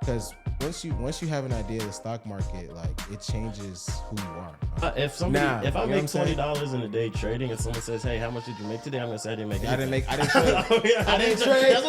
because once you have an idea of the stock market, like it changes who you are. If I you know what make I'm saying? $20 in a day trading, and someone says, "Hey, how much did you make today?" I'm gonna say I didn't make anything. I didn't trade. I didn't trade.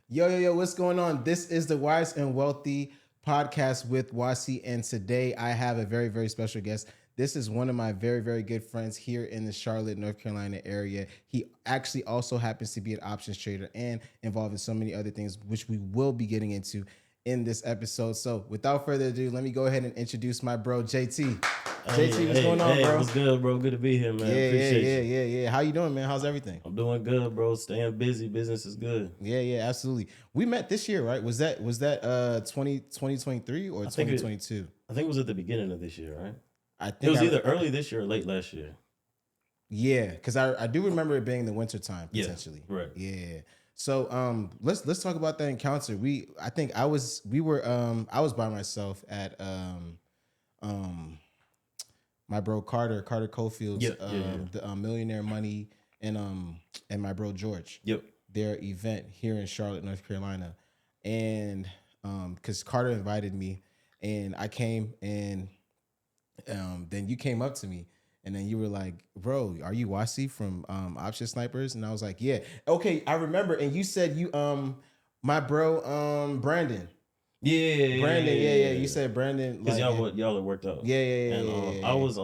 Yo, what's going on? This is the Wise and Wealthy podcast with Wasi, and today I have a very, very special guest. This is one of my very, very good friends here in the Charlotte, North Carolina area. He actually also happens to be an options trader and involved in so many other things, which we will be getting into in this episode. So without further ado, let me go ahead and introduce my bro, JT. JT, what's going on, bro? What's good, bro? Good to be here, man. Appreciate you. Yeah. How you doing, man? How's everything? I'm doing good, bro. Staying busy. Business is good. Yeah, absolutely. We met this year, right? Was that 2023 or 2022? I think it was at the beginning of this year, right? I think it was either early this year or late last year. Yeah, because I do remember it being the winter time potentially. Yeah, right. Yeah. So let's talk about that encounter. I was by myself at my bro Carter Cofield's the Millionaire Money and my bro George. Yep. Their event here in Charlotte, North Carolina. And because Carter invited me and I came and then you came up to me and then you were like, "Bro, are you Wasi from Option Snipers?" And I was like, "Yeah." Okay, I remember. And you said you my bro Brandon. Brandon. Yeah. You said Brandon, because y'all had worked out. Yeah. And I was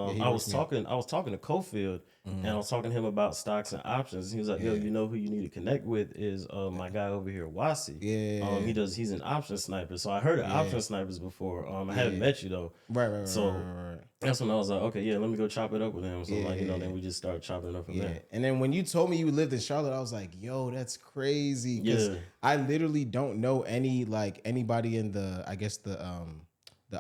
talking to Cofield, and I was talking to him about stocks and options. He was like, "Yo, you know who you need to connect with is my guy over here, Wasi. Yeah. He's an option sniper. So I heard of option snipers before. I haven't met you though. Right. So that's when I was like, okay, yeah, let me go chop it up with him. So then we just started chopping it up from there. And then when you told me you lived in Charlotte, I was like, yo, that's crazy. Because I literally don't know anybody in the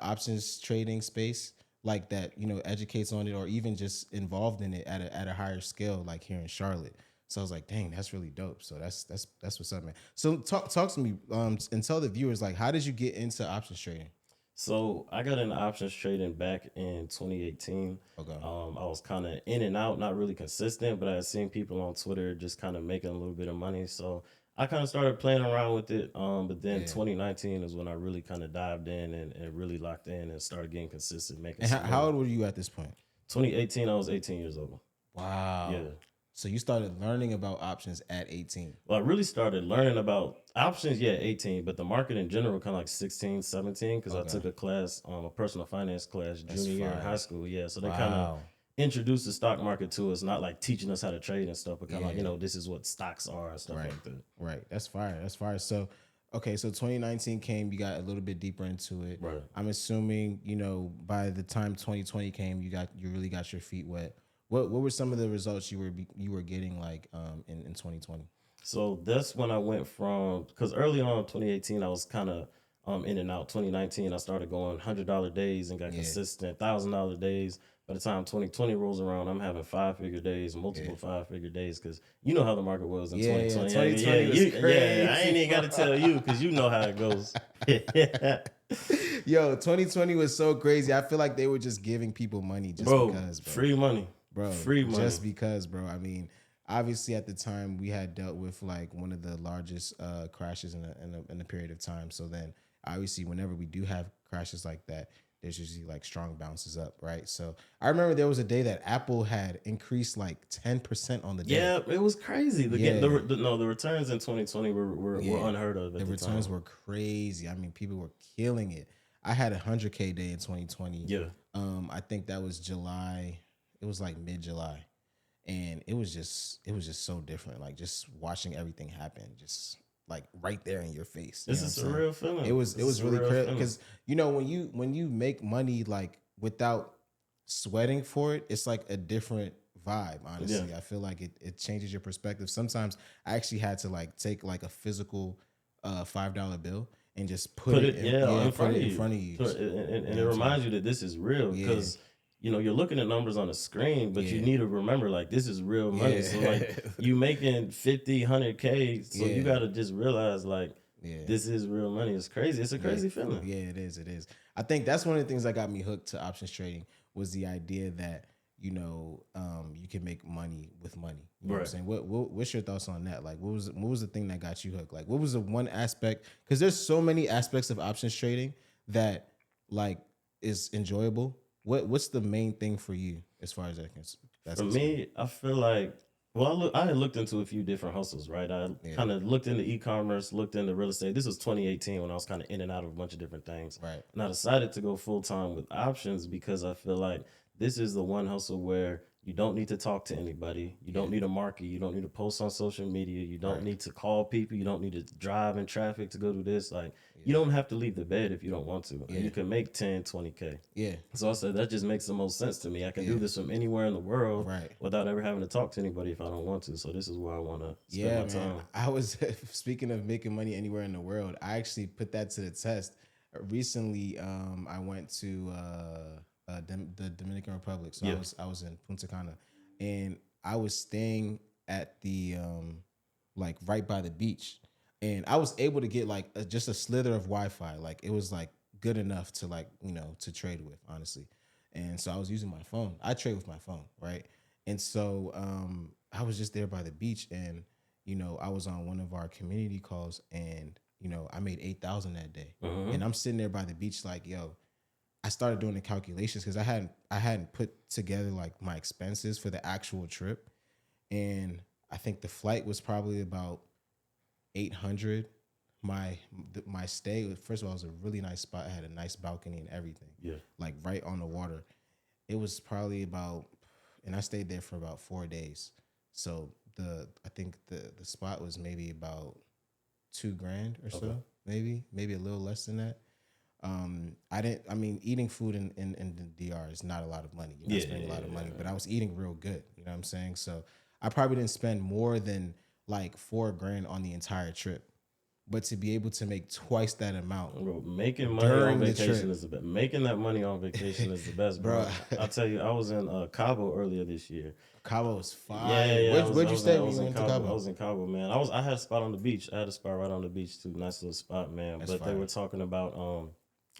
options trading space like that, educates on it or even just involved in it at a higher scale, like here in Charlotte. So I was like, dang, that's really dope. So that's what's up, man. So talk to me and tell the viewers, like, how did you get into options trading? So I got into options trading back in 2018. Okay. I was kind of in and out, not really consistent, but I had seen people on Twitter just kind of making a little bit of money. So I kind of started playing around with it. But then 2019 is when I really kind of dived in and really locked in and started getting consistent, making. And how old were you at this point? 2018, I was 18 years old. Wow. Yeah. So you started learning about options at 18. Well, I really started learning about options, 18, but the market in general kind of like 16, 17, because I took a class, a personal finance class junior year in high school. Yeah, so they kind of introduced the stock market to us, not like teaching us how to trade and stuff, but kind of like, this is what stocks are and stuff like that. Right, that's fire. So, okay, so 2019 came, you got a little bit deeper into it. Right. I'm assuming, by the time 2020 came, you really got your feet wet. What were some of the results you were getting like in 2020? So that's when I went from, because early on in 2018 I was kind of in and out. 2019 I started going $100 days and got consistent $1,000 days. By the time 2020 rolls around, I'm having 5-figure days, multiple 5-figure days, because you know how the market was in 2020. 2020 was crazy. I ain't even got to tell you because you know how it goes. Yo, 2020 was so crazy. I feel like they were just giving people money because, bro. Free money. Bro, free money. Just because, bro. I mean, obviously at the time we had dealt with like one of the largest crashes in a period of time. So then obviously whenever we do have crashes like that, there's usually like strong bounces up, right? So I remember there was a day that Apple had increased like 10% on the day. Yeah, it was crazy. The returns in 2020 were unheard of. The returns were crazy. I mean, people were killing it. I had 100K day in 2020. Yeah. I think that was July. It was like mid-July, and it was just so different. Like just watching everything happen, just like right there in your face. This is a real feeling. It was really crazy because when you make money like without sweating for it, it's like a different vibe. Honestly, I feel like it changes your perspective. Sometimes I actually had to like take like a physical $5 bill and just put it in front of you. And it reminds you that this is real because. You're looking at numbers on the screen, but you need to remember, like, this is real money. So, like, you making 50, 100K, so you got to just realize, like, this is real money. It's crazy. It's a crazy feeling. Yeah, it is. I think that's one of the things that got me hooked to options trading was the idea that, you can make money with money. You know what I'm Right. saying? What's your thoughts on that? Like, what was the thing that got you hooked? Like, what was the one aspect? Because there's so many aspects of options trading that like is enjoyable. What's the main thing for you as far as that's For concerned? me, I feel like, well, I had looked into a few different hustles, right? I Yeah, kind of looked into e-commerce, looked into real estate. This was 2018 when I was kind of in and out of a bunch of different things. right. And I decided to go full time with options because I feel like this is the one hustle where you don't need to talk to anybody. You Yeah, don't need a market. You don't need to post on social media. You don't right. need to call people. You don't need to drive in traffic to go do this. Like, you Yeah, don't have to leave the bed if you don't want to. And yeah, you can make 10, 20K. yeah, So I said that just makes the most sense to me. I can yeah. do this from anywhere in the world Right. without ever having to talk to anybody if I don't want to. So this is where I want to spend Yeah, my man. time. I was speaking of making money anywhere in the world. I actually put that to the test. Recently, I went to the Dominican Republic. So Yeah. I was in Punta Cana, and I was staying at the like right by the beach, and I was able to get like just a slither of Wi-Fi. Like it was like good enough to like to trade with, honestly. And so I was using my phone. I trade with my phone, right? And so I was just there by the beach, and I was on one of our community calls, and I made 8,000 that day, Hmm. and I'm sitting there by the beach, like, yo. I started doing the calculations because I hadn't put together like my expenses for the actual trip, and I think the flight was probably about 800. My stay, first of all, it was a really nice spot. I had a nice balcony and everything, Yeah. like right on the water. It was probably about, and I stayed there for about 4 days. So I think the spot was maybe about 2 grand or Okay. so, maybe a little less than that. I didn't. I mean, eating food in the DR is not a lot of money. You're not Yeah. spending a lot of Yeah. money, but I was eating real good. You know what I'm saying? So I probably didn't spend more than like 4 grand on the entire trip. But to be able to make twice that amount Bro, making money on during the vacation trip, is the best. Making that money on vacation is the best, bro, bro. I tell you, I was in Cabo earlier this year. Cabo was Yeah, fire. yeah. Where'd I you was in, stay I when was you in went to Cabo. I Cabo? was in Cabo, man. I had a spot on the beach. I had a spot right on the beach too. Nice little spot, man. That's But they fire. were talking about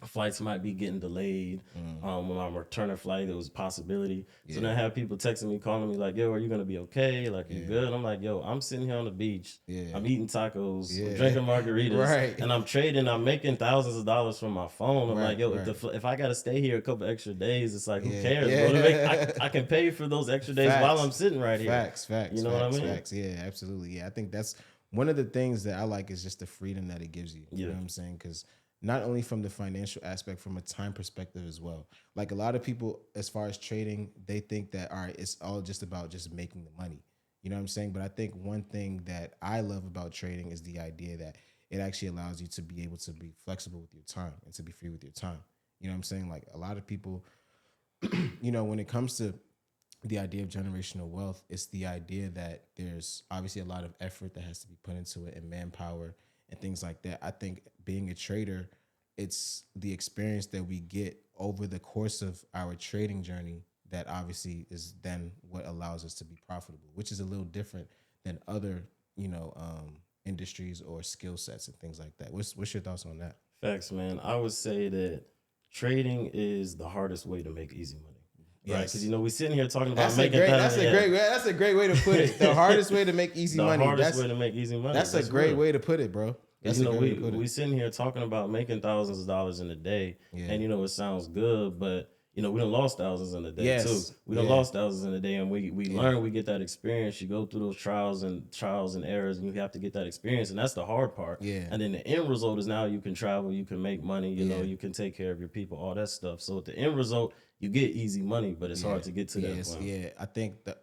flights might be getting delayed. When I'm returning flight, there was a possibility. So then Yeah, I have people texting me, calling me like, "Yo, are you gonna be okay? Like, you yeah, good?" I'm like, "Yo, I'm sitting here on the beach. yeah, I'm eating tacos, I'm yeah. drinking margaritas, Right, and I'm trading. I'm making thousands of dollars from my phone. I'm like, right, yo, right. if I gotta stay here a couple extra days, it's like, who Yeah, cares, bro? yeah. I can pay for those extra days while I'm Facts. sitting right here. Facts, You facts, know what I facts, mean? facts. Yeah, absolutely. Yeah, I think that's one of the things that I like is just the freedom that it gives you. You Yeah. know what I'm saying? Because not only from the financial aspect, from a time perspective as well. Like a lot of people, as far as trading, they think that, all right, it's all just about just making the money. You know what I'm saying? But I think one thing that I love about trading is the idea that it actually allows you to be able to be flexible with your time and to be free with your time. You know what I'm saying? Like a lot of people, when it comes to the idea of generational wealth, it's the idea that there's obviously a lot of effort that has to be put into it and manpower and things like that. I think being a trader, it's the experience that we get over the course of our trading journey that obviously is then what allows us to be profitable, which is a little different than other, industries or skill sets and things like that. What's your thoughts on that? Facts, man. I would say that trading is the hardest way to make easy money, right? Because Yes. we're sitting here talking about That's a making great. that. That's a Yeah. great. That's a great way to put it. The hardest way to make easy The money. hardest That's way to make easy money. That's a That's great real. way to put it, bro. Because That's a great way we to put it. we sitting here talking about making thousands of dollars in a day, Yeah. and it sounds good, but we done lost thousands in a day too. Yes. We done Yeah. lost thousands in a day, and we Yeah. learn, we get that experience. You go through those trials and errors, and you have to get that experience, and that's the hard part. Yeah. And then the end result is now you can travel, you can make money, Yeah. you can take care of your people, all that stuff. So at the end result, you get easy money, but it's hard to get to that Yes. point. Yeah. I think that.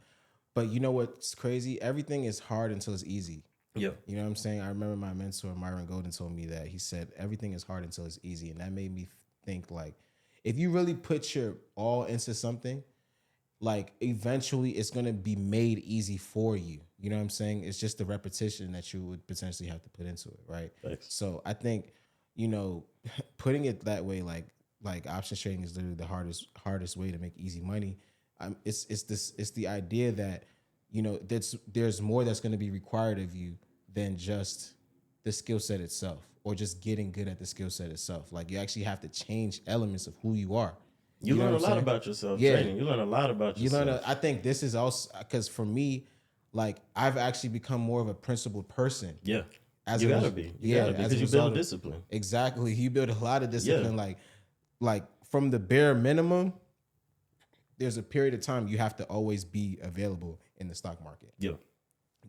But you know what's crazy? Everything is hard until it's easy. Yeah. You know what I'm saying? I remember my mentor Myron Golden told me that. He said everything is hard until it's easy, and that made me think like, if you really put your all into something, like eventually it's gonna be made easy for you. You know what I'm saying? It's just the repetition that you would potentially have to put into it, right? Thanks. So I think, you know, putting it that way, like options trading is literally the hardest way to make easy money. It's the idea that there's more that's going to be required of you than just the skill set itself or just getting good at the skill set itself. Like you actually have to change elements of who you are. You know learn what a I'm lot saying? about yourself Yeah. trading. You learn a lot about You learn. yourself. I think this is also because for me, like I've actually become more of a principled person Yeah. as You a gotta be. You yeah, gotta be as a because you build result of discipline. exactly. You build a lot of Yeah. discipline, like from the bare minimum. There's a period of time you have to always be available in the stock market. Yeah.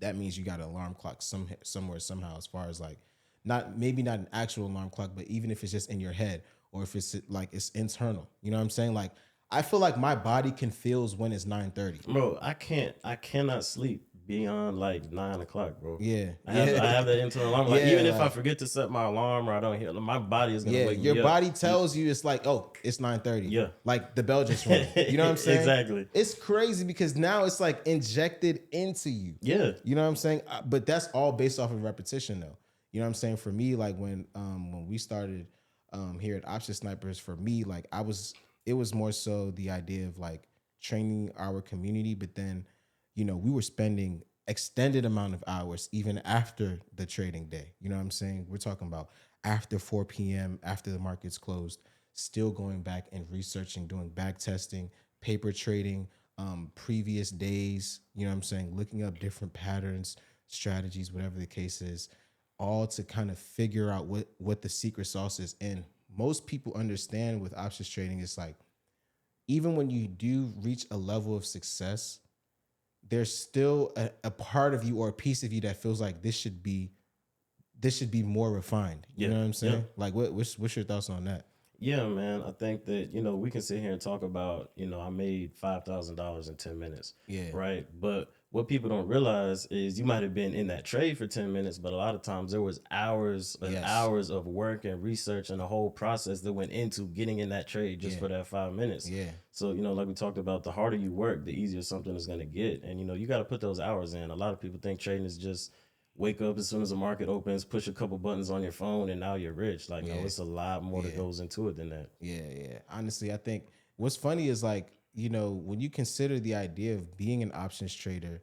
That means you got an alarm clock somewhere somehow, as far as like not an actual alarm clock, but even if it's just in your head or if it's like it's internal. You know what I'm saying? Like I feel like my body can feels when it's 9:30. Bro, I cannot sleep beyond like 9 o'clock, bro. Yeah, I yeah, have that internal alarm. Like yeah. even if I Like forget to set my alarm or I don't hear, my body is gonna yeah, wake your me up. body tells you it's like, oh, it's 9:30. Yeah. Like the bell just rang. You know what I'm saying? Exactly. It's crazy because now it's like injected into you. Yeah. You know what I'm saying? But that's all based off of repetition though. You know what I'm saying? For me, like when we started here at Option Snipers, for me, like it was more so the idea of like training our community, but then, you know, we were spending extended amount of hours even after the trading day. You know what I'm saying? We're talking about after 4 p.m., after the market's closed, still going back and researching, doing back testing, paper trading, previous days, you know what I'm saying? Looking up different patterns, strategies, whatever the case is, all to kind of figure out what the secret sauce is. And most people understand with options trading, it's like, even when you do reach a level of success, there's still a part of you or a piece of you that feels like this should be more refined. You Yeah. know what I'm saying? Yeah. Like what's your thoughts on that? Yeah, man. I think that, we can sit here and talk about, I made $5,000 in 10 minutes. Yeah. Right. But what people don't realize is you might have been in that trade for 10 minutes, but a lot of times there was hours and Yes. hours of work and research and the whole process that went into getting in that trade just Yeah. for that 5 minutes. Yeah. So, like we talked about, the harder you work, the easier something is going to get. And, you got to put those hours in. A lot of people think trading is just wake up as soon as the market opens, push a couple buttons on your phone, and now you're rich. Like, no, it's a lot more that goes into it than that. Yeah, yeah. Honestly, I think what's funny is like, when you consider the idea of being an options trader,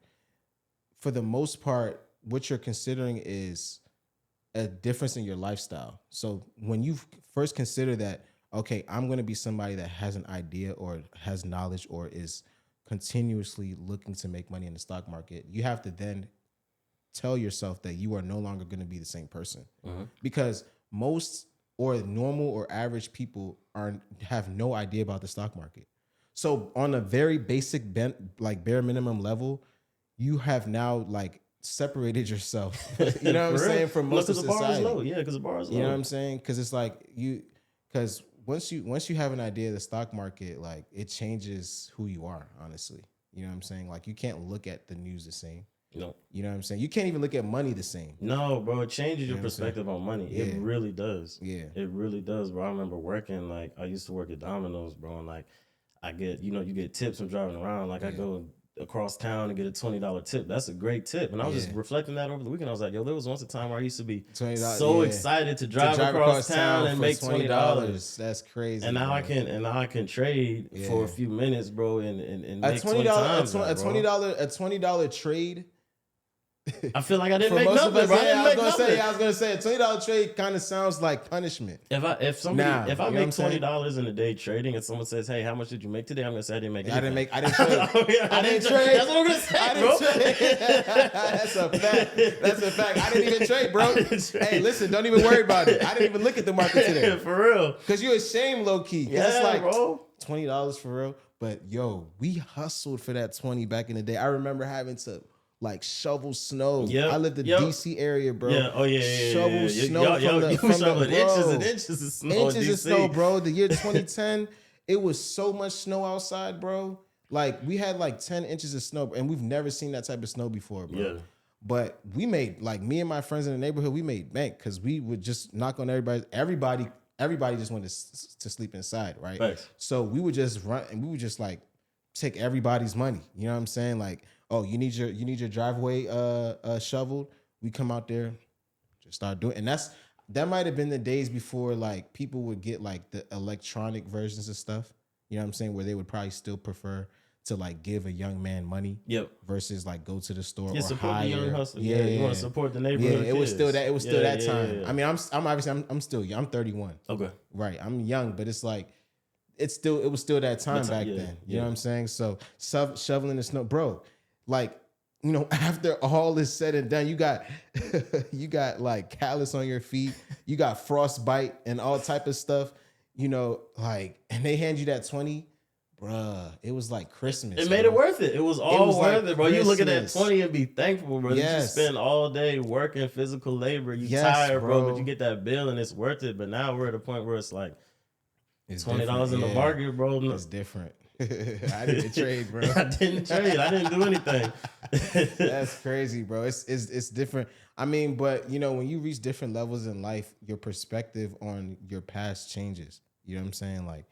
for the most part, what you're considering is a difference in your lifestyle. So when you first consider that, okay, I'm going to be somebody that has an idea or has knowledge or is continuously looking to make money in the stock market, you have to then tell yourself that you are no longer going to be the same person, because most or normal or average people have no idea about the stock market. So on a very basic like bare minimum level, you have now like separated yourself. You know what I'm saying? From most of the bar is society. low. Yeah, because the bar is low. You know what I'm saying? Because it's like because once you have an idea of the stock market, like it changes who you are. Honestly, you know what I'm saying? Like you can't look at the news the same. No. You know what I'm saying? You can't even look at money the same. No, bro, it changes your perspective on money. Yeah. It really does. Yeah. It really does, bro. I remember working, like, I used to work at Domino's, bro, and like I get, you get tips from driving around. Like I go across town and get a $20 tip. That's a great tip. And I was just reflecting that over the weekend. I was like, yo, there was once a time where I used to be so excited to drive across town and make $20. That's crazy. And now I can trade for a few minutes, bro, and make a $20 trade. I feel like I didn't For make most nothing, of us, bro. I was gonna say a $20 trade kind of sounds like punishment. If I make $20 in a day trading and someone says, "Hey, how much did you make today?" I'm gonna say I didn't make anything. I didn't trade. I didn't trade. That's what I'm gonna say, bro. That's a fact. That's a fact. I didn't even trade, bro. Hey, listen, don't even worry about it. I didn't even look at the market today. For real. Because you're ashamed, low key. Yeah, that's like bro. $20 for real. But yo, we hustled for that 20 back in the day. I remember having to like shovel snow. Yep. I lived in the DC area, bro. Yeah. Oh yeah. Shovel snow from the inches and inches of snow. Inches of snow, bro. The year 2010, it was so much snow outside, bro. Like we had like 10 inches of snow, and we've never seen that type of snow before, bro. Yeah. But we made, like, me and my friends in the neighborhood, we made bank because we would just knock on everybody just wanted to sleep inside, right? Thanks. So we would just run and we would just like take everybody's money. You know what I'm saying? Like, oh, you need your driveway shoveled. We come out there, just start doing, and that might have been the days before like people would get like the electronic versions of stuff. You know what I'm saying? Where they would probably still prefer to like give a young man money, versus like go to the store or support hire. the young hustler. Yeah, you want to support the neighborhood. Yeah, it was still that. It was still that time. Yeah. I mean, I'm obviously I'm still young. I'm 31. Okay, right. I'm young, but it's like it was still that time But back yeah, then. You know yeah. what I'm saying? So shoveling the snow, bro. Like, you know, after all is said and done, you got you got like callus on your feet, you got frostbite and all type of stuff. You know, like, and they hand you that 20, bruh. It was like Christmas, It made it bro. worth it. It was It all was like worth it, bro. You look at that Christmas. 20 and be thankful, bro. That you Yes. spend all day working physical labor. You Yes, tired, bro, but you bro. get that bill and it's worth it. But now we're at a point where it's like It's different. $20 in the Yeah. market, bro. No. It's different. I didn't trade, bro. I didn't trade. I didn't do anything. That's crazy, bro. It's different. I mean, but you know, when you reach different levels in life, your perspective on your past changes. You know what I'm saying? Like,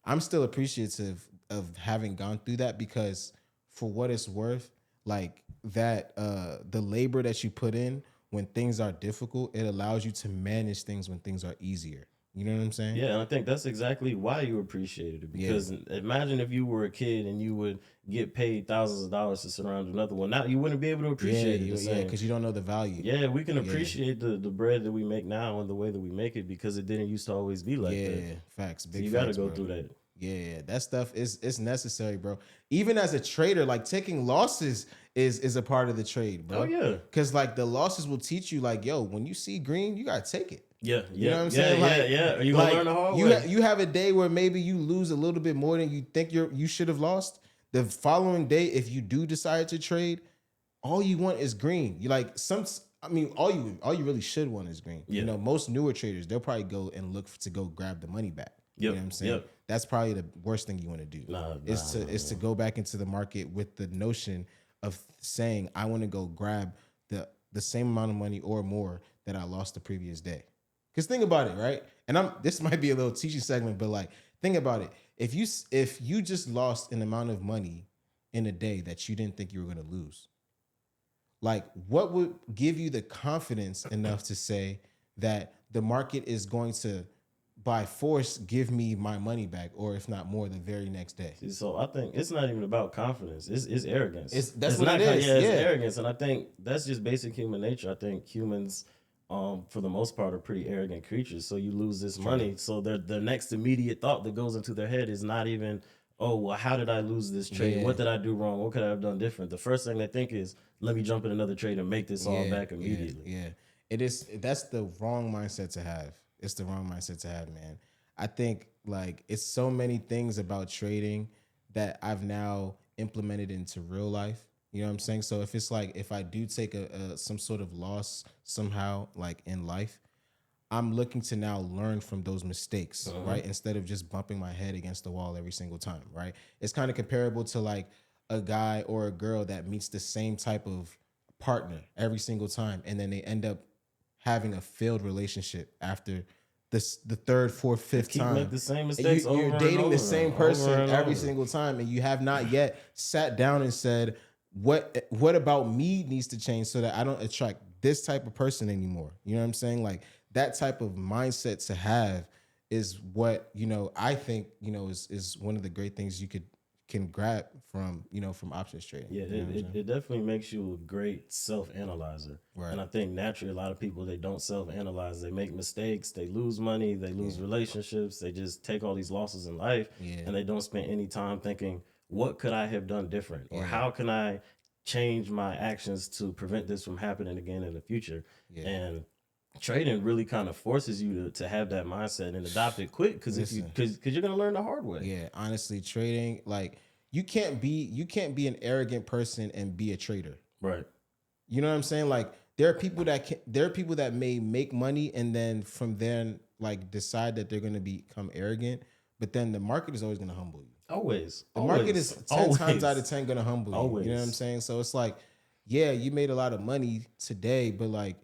I'm still appreciative of having gone through that because for what it's worth, like that the labor that you put in when things are difficult, it allows you to manage things when things are easier. You know what I'm saying? Yeah, and I think that's exactly why you appreciated it. Yeah. Because imagine if you were a kid and you would get paid thousands of dollars to sit around another one. Now you wouldn't be able to appreciate it the Yeah, same. because you don't know the value. Yeah, we can appreciate the bread that we make now and the way that we make it because it didn't used to always be like that. Yeah, facts. So Big you got to facts, go bro. through that. Yeah, that stuff is it's necessary, bro. Even as a trader, like taking losses is a part of the trade, bro. Oh yeah. Because like the losses will teach you, like, yo, when you see green, you gotta take it. Yeah, You know what I'm yeah, saying? Like, yeah. Are you gonna learn the hard way? You have a day where maybe you lose a little bit more than you think you should have lost. The following day, if you do decide to trade, all you want is green. You like I mean, all you really should want is green. Yeah. You know, most newer traders, they'll probably go and look to go grab the money back. You know what I'm saying? Yep. That's probably the worst thing you want to do. Is to go back into the market with the notion of saying, I want to go grab the same amount of money or more that I lost the previous day. Because think about it, right? And this might be a little teaching segment, but like think about it. If you just lost an amount of money in a day that you didn't think you were going to lose, like what would give you the confidence enough to say that the market is going to by force give me my money back, or if not more, the very next day? So I think it's not even about confidence. It's arrogance. That's what not, it is. Yeah, it's Yeah. arrogance, and I think that's just basic human nature. I think humans, for the most part, are pretty arrogant creatures. So you lose this money, so the next immediate thought that goes into their head is not even, oh well, how did I lose this trade? Yeah. What did I do wrong? What could I have done different? The first thing they think is, let me jump in another trade and make this all back immediately. Yeah. It is. That's the wrong mindset to have. It's the wrong mindset to have, man. I think like it's so many things about trading that I've now implemented into real life. You know what I'm saying? So if it's like if I do take some sort of loss somehow, like in life, I'm looking to now learn from those mistakes, right? Instead of just bumping my head against the wall every single time, right? It's kind of comparable to like a guy or a girl that meets the same type of partner every single time, and then they end up having a failed relationship after the third, fourth, fifth Keep time. make the same mistakes. You're over dating and the over, same over person and every over. single time, and you have not yet sat down and said, what about me needs to change so that I don't attract this type of person anymore? You know what I'm saying? Like that type of mindset to have is what, you know, I think, you know, is one of the great things you can grab from, you know, from options trading. Yeah, You know what I'm saying? it definitely makes you a great self-analyzer. Right. And I think naturally a lot of people, they don't self-analyze. They make mistakes, they lose money, they lose relationships, they just take all these losses in life and they don't spend any time thinking, what could I have done different? Or how can I change my actions to prevent this from happening again in the future? And trading really kind of forces you to have that mindset and adopt it quick because you're gonna learn the hard way. Yeah, honestly, trading, like you can't be an arrogant person and be a trader. Right. You know what I'm saying? Like there are people that may make money and then from then like decide that they're going to become arrogant, but then the market is always going to humble you. Always. The market is 10 times out of 10 going to humble you. Always. You know what I'm saying? So it's like, yeah, you made a lot of money today, but like,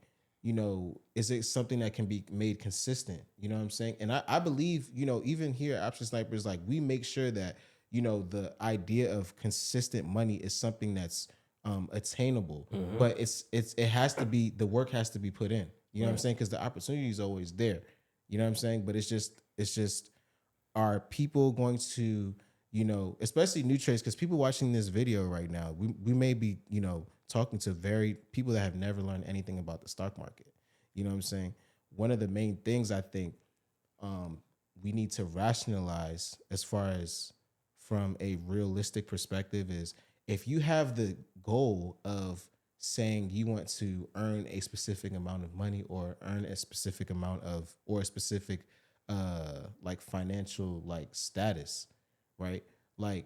you know, is it something that can be made consistent? You know what I'm saying? And I believe, you know, even here at Option Snipers, like we make sure that, you know, the idea of consistent money is something that's attainable, but it has to be, the work has to be put in. You know what I'm saying? Because the opportunity is always there. You know what I'm saying? But it's just, are people going to, you know, especially new traders, because people watching this video right now, we may be, you know, talking to people that have never learned anything about the stock market. You know what I'm saying? One of the main things I think we need to rationalize as far as from a realistic perspective is if you have the goal of saying you want to earn a specific amount of money or earn a specific amount of or a specific like financial like status, right? Like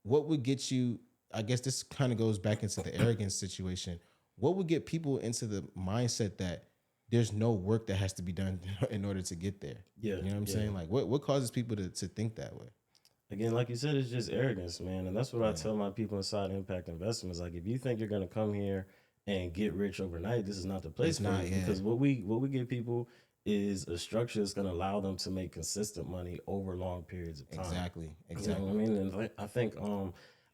what would get you, I guess this kind of goes back into the arrogance situation. What would get people into the mindset that there's no work that has to be done in order to get there? Yeah, You know what I'm yeah. saying? Like what causes people to think that way? Again, like you said, it's just arrogance, man. And that's what I Yeah. tell my people inside Impact Investments. Like, if you think you're gonna come here and get rich overnight, this is not the place It's for not, you. yeah. Because what we give people is a structure that's gonna allow them to make consistent money over long periods of time. Exactly. You know what I Exactly. mean? And I think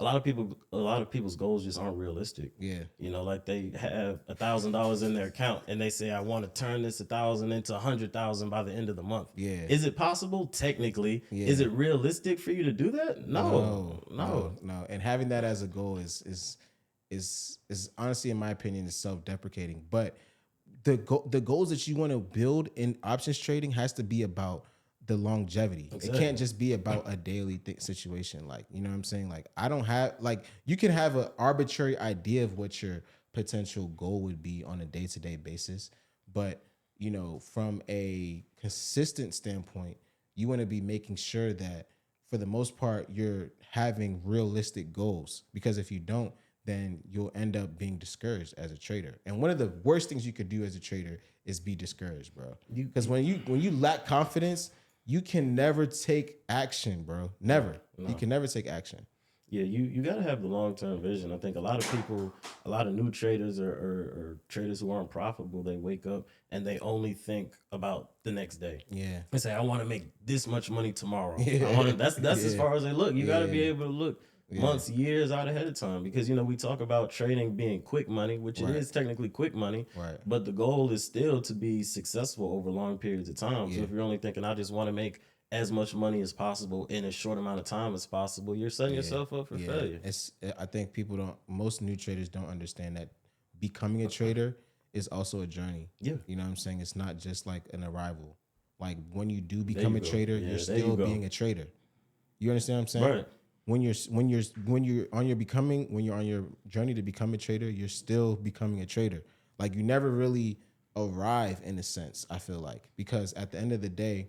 a lot of people's goals just aren't realistic. Yeah. You know, like they have $1,000 in their account and they say, I want to turn this 1,000 into 100,000 by the end of the month. Yeah. Is it possible? Technically. Yeah. Is it realistic for you to do that? No, No. no. And having that as a goal is honestly, in my opinion, is self-deprecating. But the goals that you want to build in options trading has to be about the longevity. It Exactly. can't just be about a daily situation. Like, you know what I'm saying? Like, I don't have like you can have an arbitrary idea of what your potential goal would be on a day-to-day basis, but you know, from a consistent standpoint, you want to be making sure that for the most part you're having realistic goals, because if you don't, then you'll end up being discouraged as a trader. And one of the worst things you could do as a trader is be discouraged, bro. Because when you lack confidence, you can never take action, bro. Never. No. You can never take action. Yeah, you got to have the long term vision. I think a lot of people, a lot of new traders or traders who aren't profitable, they wake up and they only think about the next day. Yeah. They say, I want to make this much money tomorrow. Yeah. I wanna, that's Yeah. as far as they look. You got to be Yeah. able to look months, years out ahead of time, because you know we talk about trading being quick money, which Right. it is technically quick money, Right. but the goal is still to be successful over long periods of time. So Yeah. if you're only thinking, I just want to make as much money as possible in as short amount of time as possible, you're setting yourself up for failure. I think most new traders don't understand that becoming a trader is also a journey. Yeah. You know what I'm saying? It's not just like an arrival. Like when you do become you a go. trader, Yeah, you're there you still go. being a trader. You understand what I'm saying? Right. When you're on your journey to become a trader, you're still becoming a trader. Like you never really arrive in a sense, I feel like, because at the end of the day,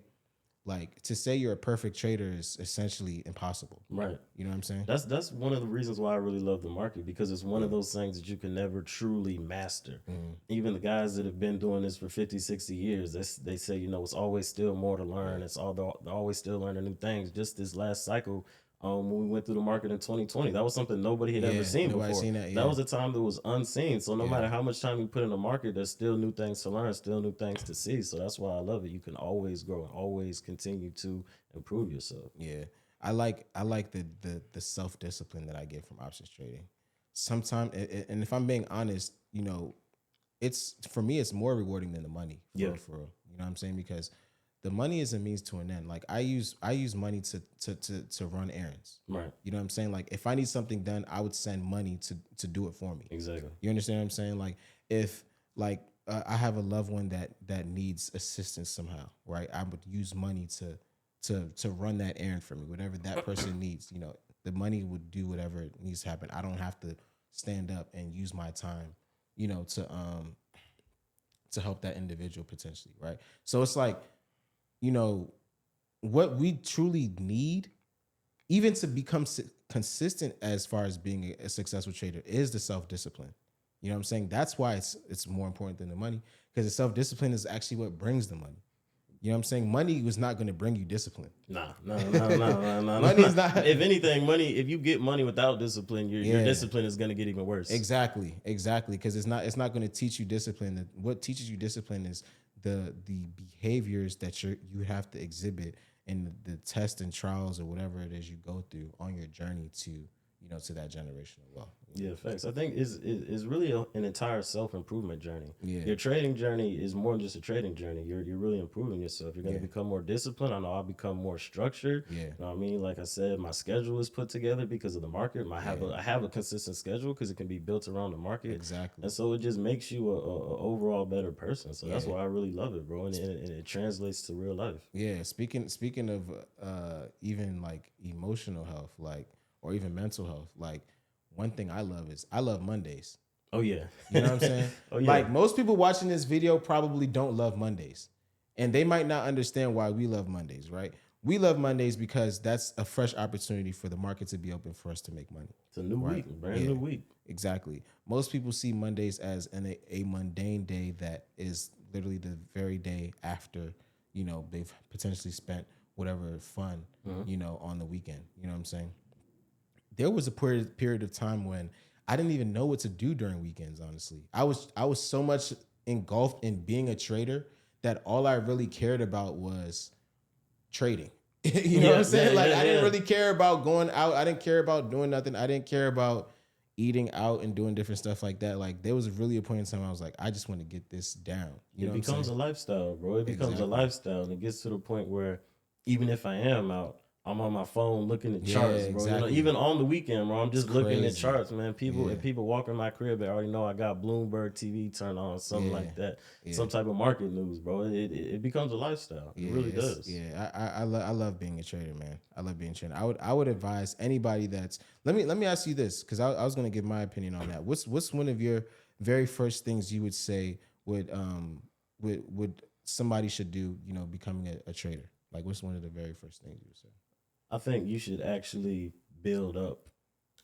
like to say you're a perfect trader is essentially impossible. Right. You know what I'm saying? That's one of the reasons why I really love the market, because it's one of those things that you can never truly master. Even the guys that have been doing this for 50, 60 years, they say, you know, it's always still more to learn. It's all they're always still learning new things. Just this last cycle, when we went through the market in 2020, that was something nobody had ever seen nobody before. seen that, That was a time that was unseen. So no Yeah. matter how much time you put in the market, there's still new things to learn, still new things to see. So that's why I love it. You can always grow and always continue to improve yourself. Yeah. I like the self-discipline that I get from options trading. Sometimes, and if I'm being honest, you know, it's for me it's more rewarding than the money. For real. You know what I'm saying? Because the money is a means to an end. Like I use money to run errands. Right. You know what I'm saying? Like if I need something done, I would send money to do it for me. Exactly. You understand what I'm saying? Like if like I have a loved one that needs assistance somehow, right? I would use money to run that errand for me, whatever that person needs. You know, the money would do whatever it needs to happen. I don't have to stand up and use my time, you know, to help that individual potentially, right? So it's like, you know, what we truly need, even to become consistent as far as being a successful trader, is the self-discipline. You know what I'm saying? That's why it's more important than the money, because the self-discipline is actually what brings the money. You know what I'm saying? Money was not going to bring you discipline. No. Money is not. If anything, if you get money without discipline, your discipline is going to get even worse. Exactly. Because it's not going to teach you discipline. What teaches you discipline is the behaviors that you have to exhibit in the tests and trials or whatever it is you go through on your journey to, you know, to that generational wealth. Yeah, facts. I think is really an entire self improvement journey. Yeah, Your trading journey is more than just a trading journey. You're really improving yourself. You're going to yeah, become more disciplined. I know I'll become more structured. yeah, You know what I mean? Like I said, my schedule is put together because of the market. yeah. I have a consistent schedule because it can be built around the market, Exactly. and so it just makes you a overall better person. So that's Yeah. why I really love it, bro, and it translates to real life. Yeah, speaking of even like emotional health, like or even mental health, like one thing I love is I love Mondays. Oh yeah, You know what I'm saying? oh yeah. Like most people watching this video probably don't love Mondays. And they might not understand why we love Mondays, right? We love Mondays because that's a fresh opportunity for the market to be open for us to make money. It's a new Right. week, a brand Yeah. new week. Exactly. Most people see Mondays as a mundane day that is literally the very day after, they've potentially spent whatever fun, on the weekend. You know what I'm saying? There was a period of time when I didn't even know what to do during weekends, honestly. I was so much engulfed in being a trader that all I really cared about was trading. You know what I'm Yeah, yeah, saying? Like yeah, I didn't yeah. really care about going out. I didn't care about doing nothing. I didn't care about eating out and doing different stuff like that. Like there was really a point in time I was like, I just want to get this down. You know It what I'm becomes saying? a lifestyle, bro. It becomes a Exactly. lifestyle, and it gets to the point where even if I am out, I'm on my phone looking at Yeah, charts, bro. You know, exactly. even on the weekend, bro, I'm It's just looking at crazy. charts, man. People, Yeah. if people walk in my crib, they already know I got Bloomberg TV turned on, something Yeah. like that, Yeah. some type of market news, bro. It becomes a lifestyle. It Yeah, really does. I love being a trader, man. I love being a trader. I would advise anybody that's let me ask you this because I was gonna give my opinion on that. What's one of your very first things you would say would somebody should do? Becoming a trader. Like, what's one of the very first things you would say? I think you should actually build up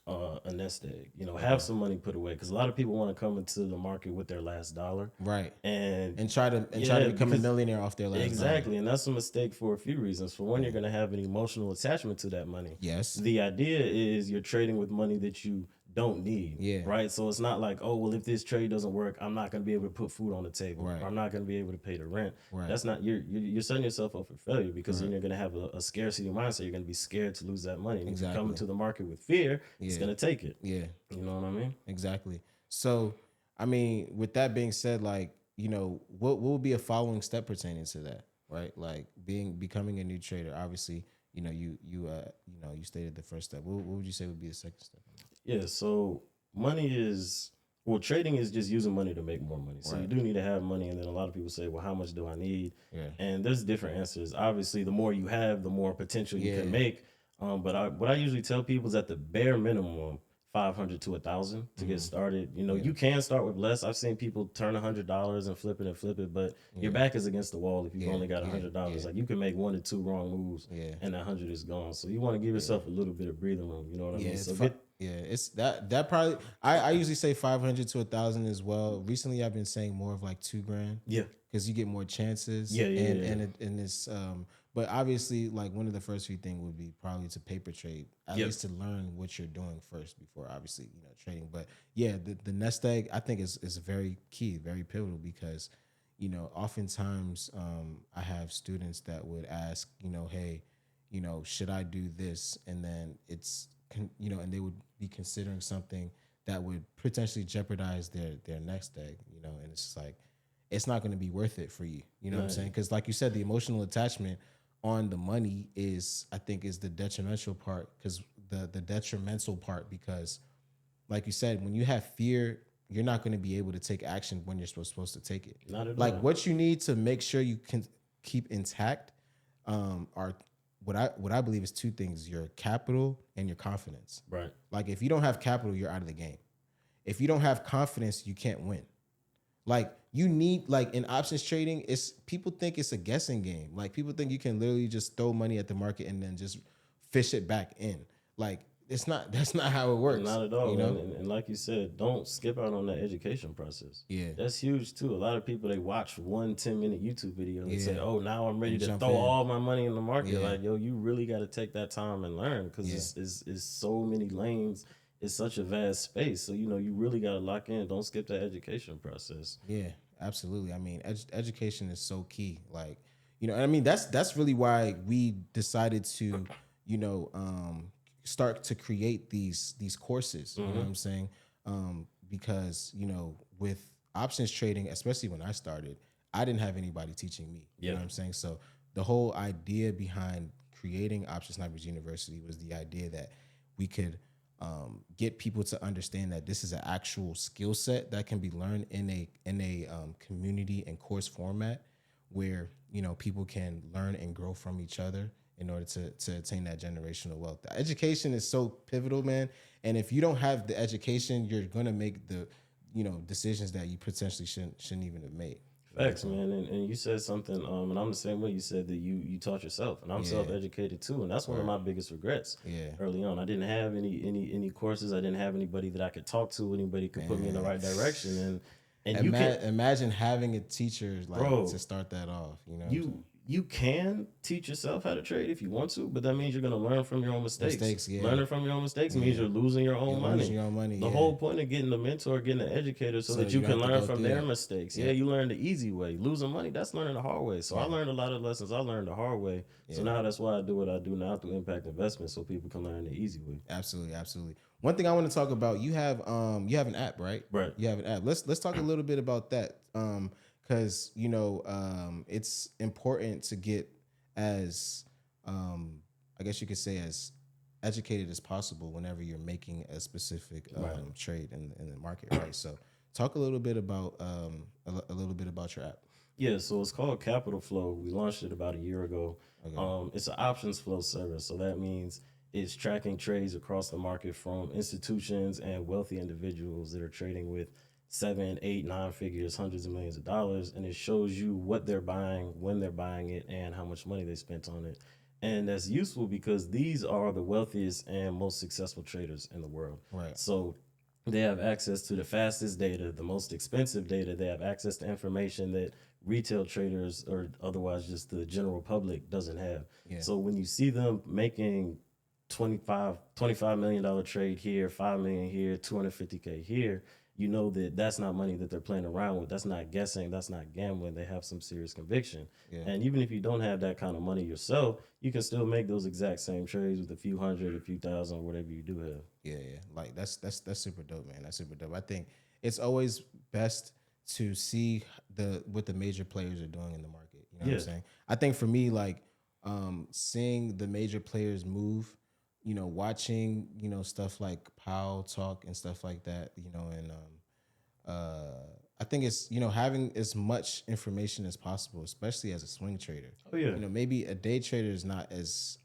a nest egg. You know, have Okay, some money put away because a lot of people want to come into the market with their last dollar, right, and and try to yeah, become a because millionaire off their last dollar. exactly, and that's a mistake for a few reasons. For one, you're Yeah. going to have an emotional attachment to that money. Yes. The idea is you're trading with money that you don't need, Yeah. right? So it's not like, oh, well, if this trade doesn't work, I'm not going to be able to put food on the table, or Right. I'm not going to be able to pay the rent. Right. That's not you're setting yourself up for failure because then Correct. you're going to have a scarcity mindset. You're going to be scared to lose that money, and if you come Exactly. into the market with fear, it's Yeah. going to take it. Yeah. You know what I mean? Exactly. So, I mean, with that being said, like, what would be a following step pertaining to that, right? Like becoming a new trader. Obviously, you stated the first step. What would you say would be the second step? Yeah, so money is well, trading is just using money to make more money. So you Right. do need to have money, and then a lot of people say, "Well, how much do I need?" Yeah. And there's different answers. Obviously, the more you have, the more potential you Yeah. can make. What I usually tell people is at the bare minimum, 500 to 1,000 to get started. You know, Yeah. you can start with less. I've seen people turn $100 and flip it, but your Yeah. back is against the wall if you've Yeah. only got Yeah. $100. Yeah. Like you can make one or two wrong moves, Yeah. and that 100 is gone. So you want to give Yeah. yourself a little bit of breathing room. You know what I Yeah. mean? It's So get yeah. It's that probably. I usually say 500 to 1,000 as well. Recently, I've been saying more of like 2 grand yeah. because you get more chances. Yeah, yeah, and yeah. and it's but obviously like one of the first few things would be probably to paper trade, at Yep. least to learn what you're doing first before obviously trading. But yeah, the nest egg I think is very key, very pivotal because oftentimes I have students that would ask, hey, should I do this? And then and they would be considering something that would potentially jeopardize their next egg, and it's just like it's not going to be worth it for you. You know what I'm saying? Right. Because like you said, the emotional attachment on the money is I think is the detrimental part because the detrimental part because like you said, when you have fear, you're not going to be able to take action when you're supposed to take it. Not at Like all. what you need to make sure you can keep intact are what I believe is two things: your capital and your confidence. Right. Like if you don't have capital, you're out of the game. If you don't have confidence, you can't win. Like you need like in options trading, it's people think it's a guessing game. Like people think you can literally just throw money at the market and then just fish it back in. Like it's not that's not how it works. Not at all. And like you said, don't skip out on that education process. Yeah. That's huge too. A lot of people they watch 1 10 minute YouTube video and say, Yeah. "Oh, now I'm ready And to jump throw in. all my money in the market." Yeah. Like, yo, you really got to take that time and learn because Yeah. it's so many lanes. It's such a vast space. So you really got to lock in. Don't skip that education process. Yeah, absolutely. I mean, education is so key. Like, and I mean that's really why we decided to, you know, start to create these courses. You know what I'm saying? because with options trading, especially when I started, I didn't have anybody teaching me. You know Yeah. what I'm saying? So the whole idea behind creating Option Snipers University was the idea that we could get people to understand that this is an actual skill set that can be learned in a community and course format where people can learn and grow from each other in order to attain that generational wealth. The education is so pivotal, man. And if you don't have the education, you're gonna make the decisions that you potentially shouldn't even have made. Facts, man, and you said something, and I'm the same way. You said that you taught yourself, and I'm Yeah, self-educated too, and that's one of my biggest regrets. yeah, Early on, I didn't have any courses. I didn't have anybody that I could talk to. Anybody could put me in the man. right direction, and you can, Imagine having a teacher like to bro. start that off. You know what I'm saying? You can teach yourself how to trade if you want to, but that means you're gonna learn from your own mistakes. Mistakes, yeah. Learning from your own mistakes means Yeah. you're losing your own You're money. losing your own money. The Yeah. whole point of getting a mentor, getting an educator, so that you you can don't have to learn go from through their that. mistakes. Yeah. Yeah, you learn the easy way. Losing money, that's learning the hard way. So I Yeah. learned a lot of lessons. I learned the hard way. So Yeah. now that's why I do what I do now through impact investment, so people can learn the easy way. Absolutely, absolutely. One thing I want to talk about, you have an app, right? Right. You have an app. Let's talk a little bit about that. Because it's important to get as I guess you could say as educated as possible whenever you're making a specific trade in the market, right? So talk a little bit about a little bit about your app. Yeah, so it's called Capital Flow. We launched it about a year ago. It's an options flow service, so that means it's tracking trades across the market from institutions and wealthy individuals that are trading with 7, 8, 9 figures, hundreds of millions of dollars, and it shows you what they're buying, when they're buying it, and how much money they spent on it. And that's useful because these are the wealthiest and most successful traders in the world. Right. So they have access to the fastest data, the most expensive data. They have access to information that retail traders or otherwise just the general public doesn't have. Yeah. So when you see them making $25 million trade here, 5 million here, 250K here, you know that that's not money that they're playing around with. That's not guessing. That's not gambling. They have some serious conviction. Yeah. And even if you don't have that kind of money yourself, you can still make those exact same trades with a few hundred, a few thousand, or whatever you do have. Yeah, yeah. Like that's super dope, man. That's super dope. I think it's always best to see what the major players are doing in the market. You know what I'm saying? I think for me, like seeing the major players move, watching, stuff like Powell talk and stuff like that, and I think it's having as much information as possible, especially as a swing trader. Oh yeah. Maybe a day trader is not as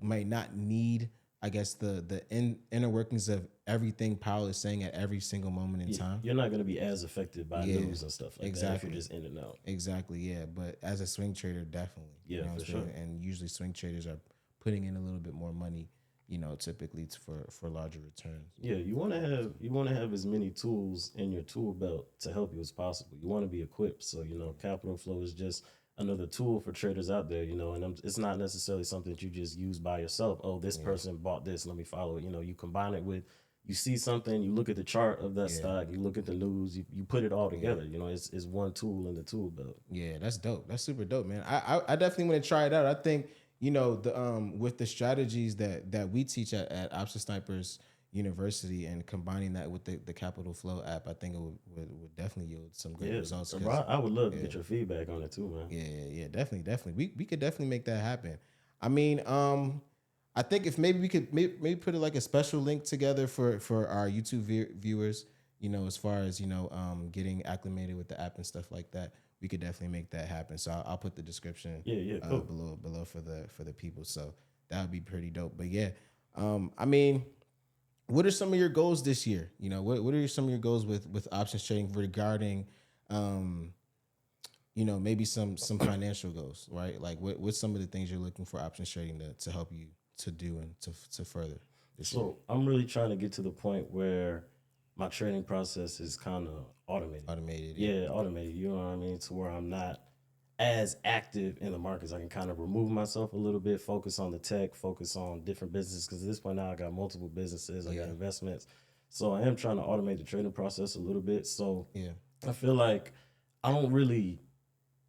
might not need, I guess, the inner workings of everything Powell is saying at every single moment in time. You're not going to be as affected by news and stuff like that if you're just in and out. Exactly, yeah. But as a swing trader, definitely. Yeah, what I'm for sure. saying? And usually swing traders are putting in a little bit more money, typically for larger returns. Yeah, you want to have as many tools in your tool belt to help you as possible. You want to be equipped. So capital flow is just another tool for traders out there. And it's not necessarily something that you just use by yourself. Oh, this person bought this, let me follow it. You combine it with. You see something, you look at the chart of that stock, you look at the news, you put it all together. It's one tool in the tool belt. Yeah, that's dope. That's super dope, man. I definitely want to try it out. I think the with the strategies that we teach at Option Snipers University and combining that with the Capital Flow app, I think it would definitely yield some great results. So I would love to get your feedback on it too, man. Yeah, definitely. We could definitely make that happen. I mean, I think if maybe we could maybe put it like a special link together for our YouTube viewers, as far as getting acclimated with the app and stuff like that, we could definitely make that happen. So I'll put the description Cool. below for the people. So that would be pretty dope. But yeah, I mean, what are some of your goals this year? What are some of your goals with options trading regarding maybe some financial goals, right? Like what's some of the things you're looking for options trading to help you to do and to further this year? So I'm really trying to get to the point where my trading process is kind of automated. Automated. Yeah, automated. You know what I mean? To where I'm not as active in the markets. I can kind of remove myself a little bit, focus on the tech, focus on different businesses. Because at this point now, I got multiple businesses, I got investments. So I am trying to automate the trading process a little bit. So I feel like I don't really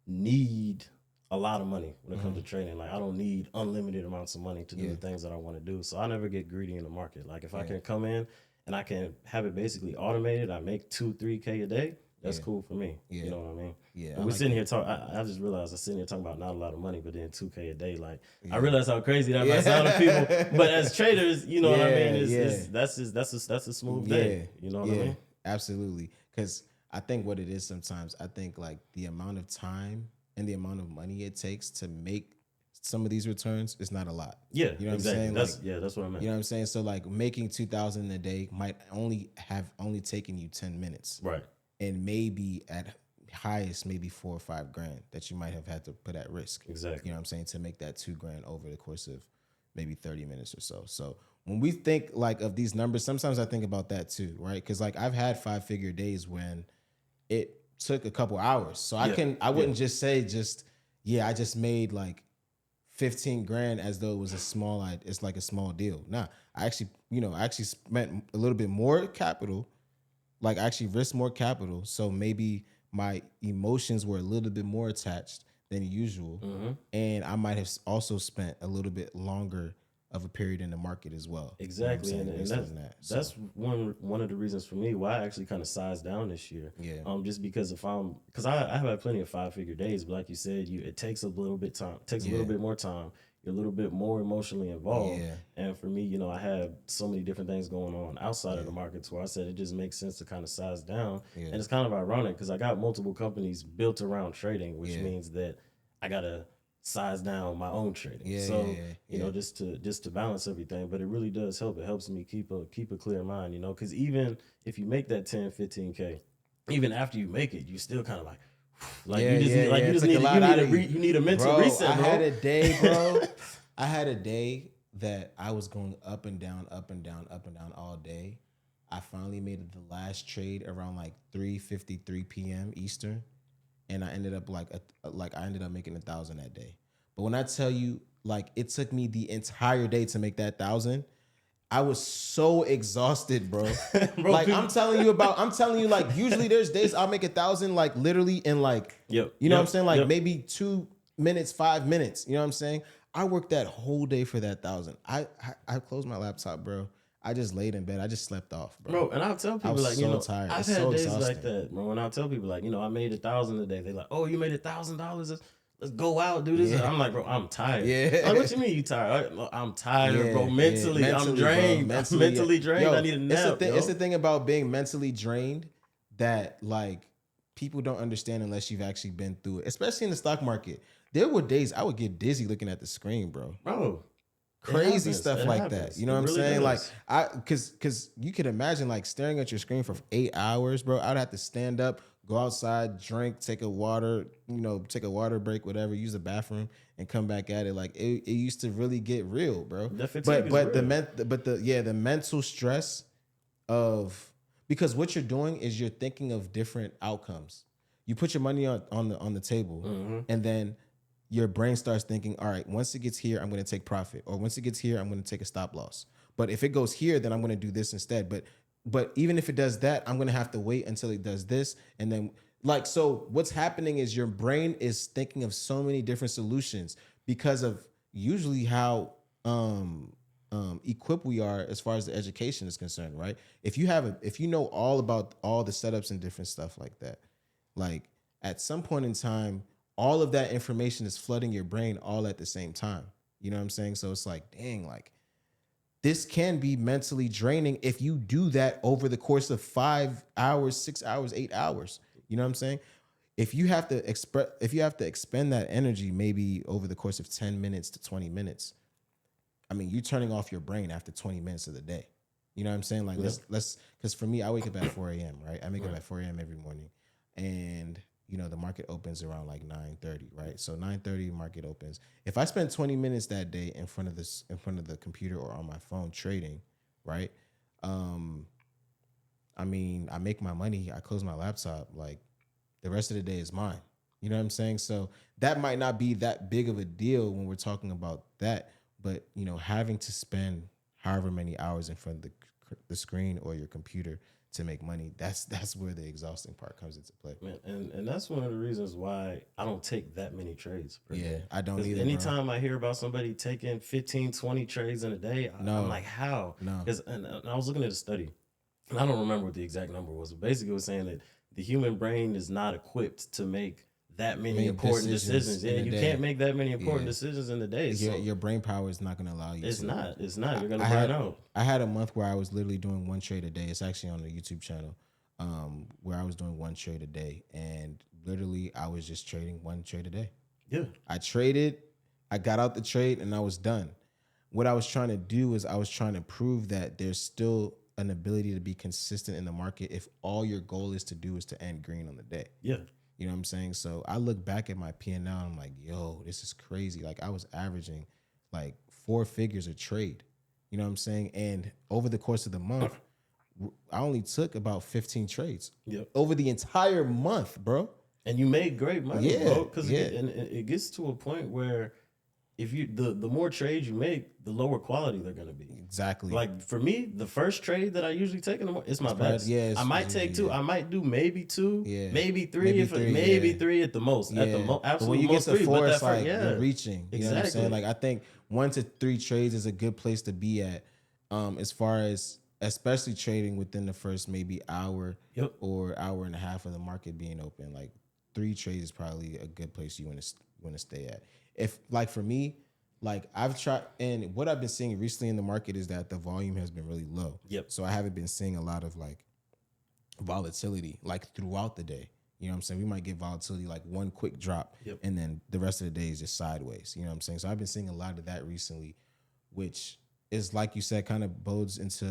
need a lot of money when it comes to trading. Like I don't need unlimited amounts of money to do the things that I want to do. So I never get greedy in the market. Like if I can come in and I can have it basically automated. I make 2-3K a day. That's Yeah. cool for me. Yeah. You know what I mean? Yeah. And I we're like sitting that. here talking. I just realized I'm sitting here talking about not a lot of money, but then 2K a day. Like I Yeah. realize how crazy that might sound to people, Yeah. but as traders, you know what I mean? Yeah. Is Yeah. that's a smooth Yeah. day. You know what I Yeah. mean? Absolutely. Because I think what it is sometimes, I think like the amount of time and the amount of money it takes to make some of these returns is not a lot. Yeah, You know what I'm exactly. saying? Like, That's what I meant. you know what I'm saying? So like making 2,000 a day might only taken you 10 minutes, Right. and maybe at highest maybe 4 or 5 grand that you might have had to put at risk. Exactly. You know what I'm saying? To make that 2 grand over the course of maybe 30 minutes or so. So when we think like of these numbers, sometimes I think about that too, right? Because like I've had 5-figure days when it took a couple hours. So Yeah. I wouldn't just say I just made like 15 grand as though it was it's like a small deal. Nah, I actually spent a little bit more capital, like I actually risked more capital. So maybe my emotions were a little bit more attached than usual. And I might have also spent a little bit longer of a period in the market as well. You know what I'm Exactly, saying? and Based that's on that. that's one of the reasons for me why I actually kind of sized down this year. Yeah. Just because because I have had plenty of 5-figure days, but like you said, it takes a little bit time, takes a little bit more time. You're a little bit more emotionally involved, Yeah. and for me, I have so many different things going on outside of the markets where I said it just makes sense to kind of size down, and it's kind of ironic because I got multiple companies built around trading, which means that I gotta size down my own trading. Just to balance everything, but it really does help. It helps me keep a clear mind, because even if you make that 10-15K, even after you make it, you still kind of like you just need It took a lot out of you. you need a mental Bro, reset, I bro. had a day, bro. I had a day that I was going up and down, up and down, up and down all day. I finally made it the last trade around like 3:53 p.m. Eastern, and I ended up I ended up making 1,000 that day. But when I tell you, like it took me the entire day to make that 1,000. I was so exhausted, bro. Bro, like I'm telling you, like usually there's days I'll make 1,000, like literally in like, Yep, you know what I'm yep, saying, like yep. maybe 2 minutes, 5 minutes. You know what I'm saying? I worked that whole day for that 1,000. I closed my laptop, bro. I just laid in bed. I just slept off, bro. And I'll tell I people was like, so tired. I've It's had so days exhausting. like that, bro. And I'll tell people like, I made 1,000 a day. They like, oh, you made $1,000. Let's go out, do this. Yeah. I'm like, bro, I'm tired. Yeah. Like, what you mean you tired? I'm tired, bro. Yeah, Mentally, yeah. I'm Bro. drained. I'm mentally drained. Yo, I need a nap. it's the thing about being mentally drained that like people don't understand unless you've actually been through it. Especially in the stock market, there were days I would get dizzy looking at the screen, bro. Bro. Crazy stuff like happens. that. You know what I'm really saying? does. Like cause you could imagine like staring at your screen for 8 hours, bro. I'd have to stand up, go outside, drink, take a water break, whatever, use the bathroom, and come back at it. Like it used to really get real, bro. The fatigue But is the mental stress of, because what you're doing is you're thinking of different outcomes. You put your money on the table, and then your brain starts thinking, all right, once it gets here, I'm going to take profit, or once it gets here, I'm going to take a stop loss. But if it goes here, then I'm going to do this instead. But even if it does that, I'm going to have to wait until it does this, and then so what's happening is your brain is thinking of so many different solutions because of usually how equipped we are as far as the education is concerned, right? If you know all about all the setups and different stuff like that, like at some point in time, all of that information is flooding your brain all at the same time. You know what I'm saying? So it's like, dang, like this can be mentally draining if you do that over the course of 5 hours, 6 hours, 8 hours. You know what I'm saying? If you have to expend that energy maybe over the course of 10 minutes to 20 minutes, I mean, you're turning off your brain after 20 minutes of the day. You know what I'm saying? Like let's because for me, I wake up at 4 a.m., right? I wake up at 4 a.m. every morning. And the market opens around like 9:30, right? So 9:30 market opens. If I spend 20 minutes that day in front of the computer or on my phone trading, right? I mean, I make my money, I close my laptop, like the rest of the day is mine. You know what I'm saying? So that might not be that big of a deal when we're talking about that, but having to spend however many hours in front of the screen or your computer to make money, that's where the exhausting part comes into play. Man, and that's one of the reasons why I don't take that many trades. I don't either. Anytime I hear about somebody taking 15, 20 trades in a day, I'm like, how? No. Because and I was looking at a study. and I don't remember what the exact number was, but basically it was saying that the human brain is not equipped to make that many Make important decisions decisions. in Yeah, a you day. can't make that many important Yeah. decisions in a day. Your So your brain power is not going to allow you it's to. not. It's not. You're gonna I burn had out. I had a month where I was literally doing one trade a day. It's actually on the YouTube channel, where I was doing one trade a day, and literally I was just trading one trade a day. Yeah. I traded, I got out the trade, and I was done. What I was trying to do is I was trying to prove that there's still an ability to be consistent in the market if all your goal is to do is to end green on the day. Yeah. You know what I'm saying? So I look back at my P and L and I'm like, yo, this is crazy. Like I was averaging like four figures a trade. You know what I'm saying? And over the course of the month, I only took about 15 trades Yep. over the entire month, bro. And you made great money, Yeah, bro. Because yeah, it gets to a point where if you the more trades you make, the lower quality they're gonna be. exactly. Like for me, the first trade that I usually take in the morning, it's my Probably, best. yeah, I it's might take two. yeah, I might do maybe two, yeah, maybe three. maybe If three, maybe yeah. three at the most, Yeah, but when absolute you get most to three. But four, that it's first, like you're yeah, reaching. You know what I'm saying? exactly. Like I think 1 to 3 trades is a good place to be at, as far as especially trading within the first maybe hour Yep. or hour and a half of the market being open. Like 3 trades is probably a good place you want to stay at. If like for me, like I've tried, and what I've been seeing recently in the market is that the volume has been really low. Yep. So I haven't been seeing a lot of like volatility like throughout the day. You know what I'm saying? We might get volatility like one quick drop, Yep. and then the rest of the day is just sideways. You know what I'm saying? So I've been seeing a lot of that recently, which is like you said, kind of bodes into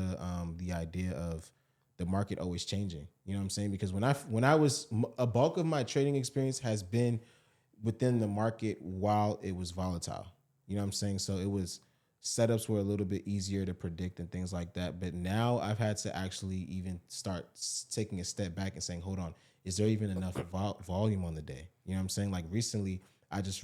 the idea of the market always changing. You know what I'm saying? Because when I was a bulk of my trading experience has been within the market while it was volatile. You know what I'm saying? So it was setups were a little bit easier to predict and things like that. But now I've had to actually even start taking a step back and saying, hold on, is there even enough volume on the day? You know what I'm saying? Like recently, I just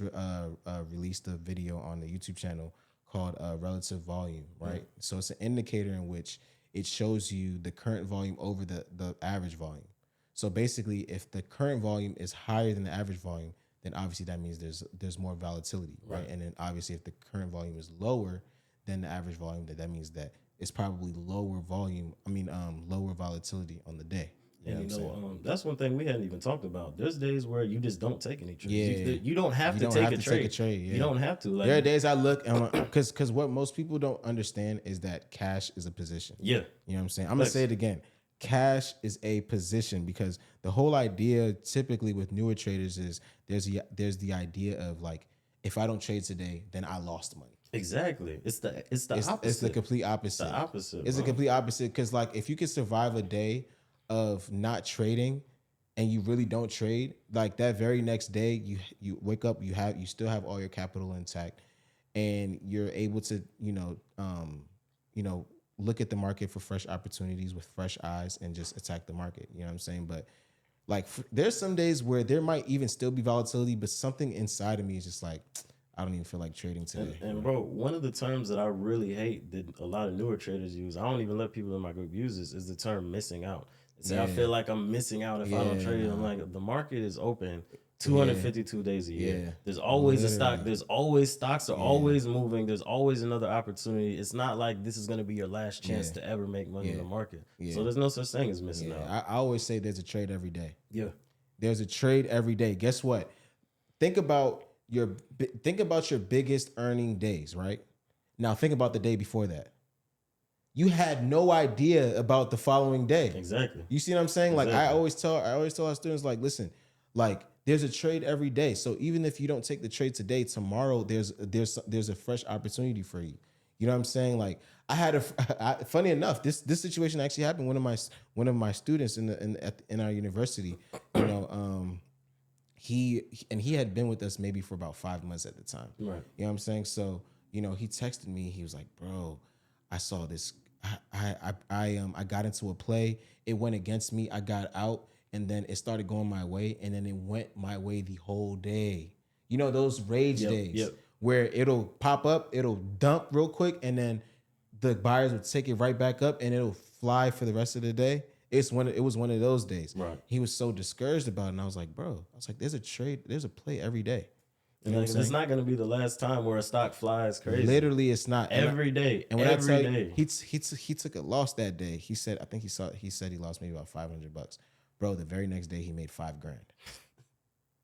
released a video on the YouTube channel called relative volume, right? So it's an indicator in which it shows you the current volume over the average volume. So basically, if the current volume is higher than the average volume, then obviously that means there's more volatility, right? And then obviously if the current volume is lower than the average volume, that means that it's probably lower volume. I mean, lower volatility on the day. You know And what I'm saying? that's one thing we hadn't even talked about. There's days where you just don't take any trades. Yeah, You don't have you to don't take have a to trade. take a trade. You Yeah, don't have to. there are Like, days I look and because what most people don't understand is that cash is a position. yeah, You know what I'm saying? I'm gonna say it again. Cash is a position because the whole idea typically with newer traders is there's the idea of like if I don't trade today, then I lost money. exactly. It's the opposite. It's the complete opposite. The opposite, It's the bro. complete opposite because like if you can survive a day of not trading and you really don't trade, like that very next day you wake up, you still have all your capital intact, and you're able to you know look at the market for fresh opportunities with fresh eyes and just attack the market. You know what I'm saying? But like there's some days where there might even still be volatility, but something inside of me is just like I don't even feel like trading today. And bro, one of the terms that I really hate that a lot of newer traders use, I don't even let people in my group use this, is the term missing out. They say I feel like I'm missing out if I don't Yeah, trade. I'm nah. like, the market is open 252 days a year. Yeah. There's always a stock. Literally. There's always stocks are always moving. There's always another opportunity. It's not like this is gonna be your last chance Yeah. to ever make money in Yeah. the market. Yeah. So there's no such thing as missing Yeah, out. I always say there's a trade every day. Yeah. There's a trade every day. Guess what? Think about your biggest earning days, right? Now think about the day before that. You had no idea about the following day. Exactly. You see what I'm saying? Like I Exactly. always tell our students, like, listen, like there's a trade every day. So even if you don't take the trade today, tomorrow there's a fresh opportunity for you. You know what I'm saying? Like I had funny enough, this situation actually happened. One of my students in our university, you know, he had been with us maybe for about 5 months at the time. Right. You know what I'm saying? So, you know, he texted me. He was like, "Bro, I saw this. I got into a play. It went against me. I got out, and then it started going my way, and then it went my way the whole day. You know those rage days Yep. where it'll pop up, it'll dump real quick, and then the buyers would take it right back up, and it'll fly for the rest of the day. It was one of those days. Right. He was so discouraged about it, and I was like, bro, there's a trade, there's a play every day. You know what I'm It's saying? not going to be the last time where a stock flies crazy. Literally, it's not. Every day. And when every I tell day. you, he took a loss that day. He said, I think he said he lost maybe about $500. Bro, the very next day he made $5,000.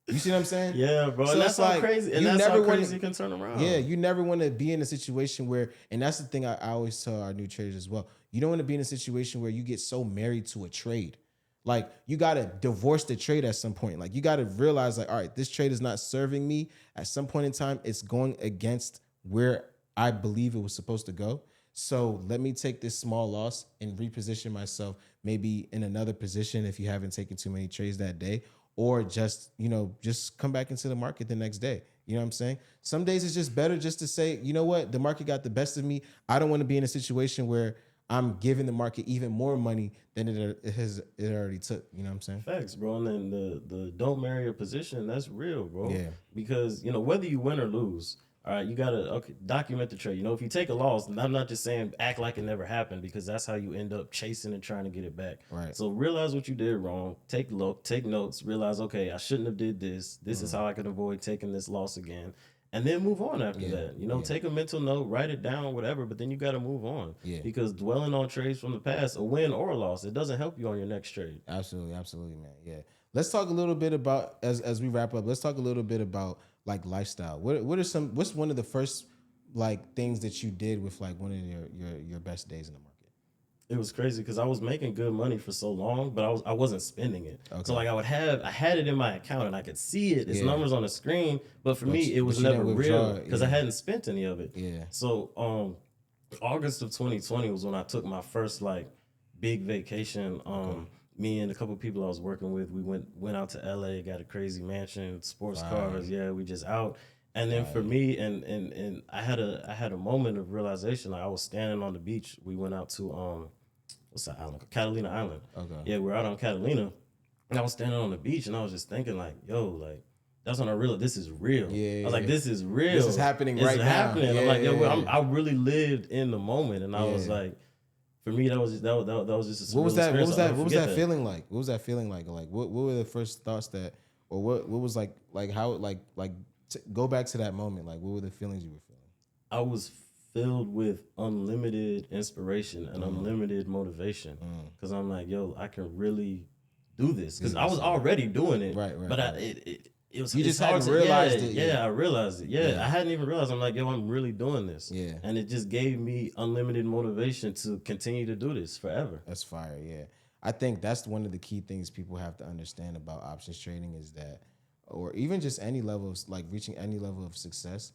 You see what I'm saying? Yeah, bro. So and it's that's how like crazy. And you that's never how want crazy it can turn around. Yeah, you never want to be in a situation where, and that's the thing I always tell our new traders as well. You don't want to be in a situation where you get so married to a trade. Like you gotta divorce the trade at some point. Like you gotta realize, like, all right, this trade is not serving me. At some point in time, it's going against where I believe it was supposed to go. So let me take this small loss and reposition myself maybe in another position if you haven't taken too many trades that day, or just, just come back into the market the next day. You know what I'm saying? Some days it's just better just to say, you know what, the market got the best of me. I don't want to be in a situation where I'm giving the market even more money than it already took. You know what I'm saying? Facts, bro. And then the don't marry a position, that's real, bro. Yeah. Because, whether you win or lose, all right, you gotta document the trade. If you take a loss, and I'm not just saying act like it never happened, because that's how you end up chasing and trying to get it back. Right. So realize what you did wrong. Take notes. Realize, okay, I shouldn't have did this. This is how I can avoid taking this loss again. And then move on after that. Take a mental note, write it down, whatever. But then you got to move on. Yeah. Because dwelling on trades from the past, a win or a loss, it doesn't help you on your next trade. Absolutely, man. Yeah. Let's talk a little bit about as we wrap up. Let's talk a little bit about like lifestyle. What's one of the first like things that you did with like one of your best days in the market? It was crazy because I was making good money for so long, but I wasn't spending it. Okay. So like I had it in my account and I could see it. It's numbers on the screen, but for me it was never real because I hadn't spent any of it. Yeah. So August of 2020 was when I took my first like big vacation. Me and a couple of people I was working with, we went out to LA, got a crazy mansion, sports cars. Yeah, we just out. And then for me, and I had a moment of realization. Like I was standing on the beach. We went out to what's that island? Catalina Island. Okay. Yeah, we're out on Catalina. And I was standing on the beach and I was just thinking like, yo, like that's when I realized this is real. Yeah. I was like, this is real. This is happening right now. Happening. Yeah, I'm like, yo, I really lived in the moment. And I was like, for me, that was just a what was that? What was that feeling like? What was that feeling like? Like what were the first thoughts that, or what was like how like go back to that moment? Like what were the feelings you were feeling? I was filled with unlimited inspiration and unlimited motivation because I'm like, yo, I can really do this because I was already doing it, right. But it was you just hard hadn't realized it. Yeah, I realized it. Yeah, I hadn't even realized. I'm like, yo, I'm really doing this. Yeah, and it just gave me unlimited motivation to continue to do this forever. That's fire. Yeah, I think that's one of the key things people have to understand about options trading is that, or even just any level of like reaching any level of success.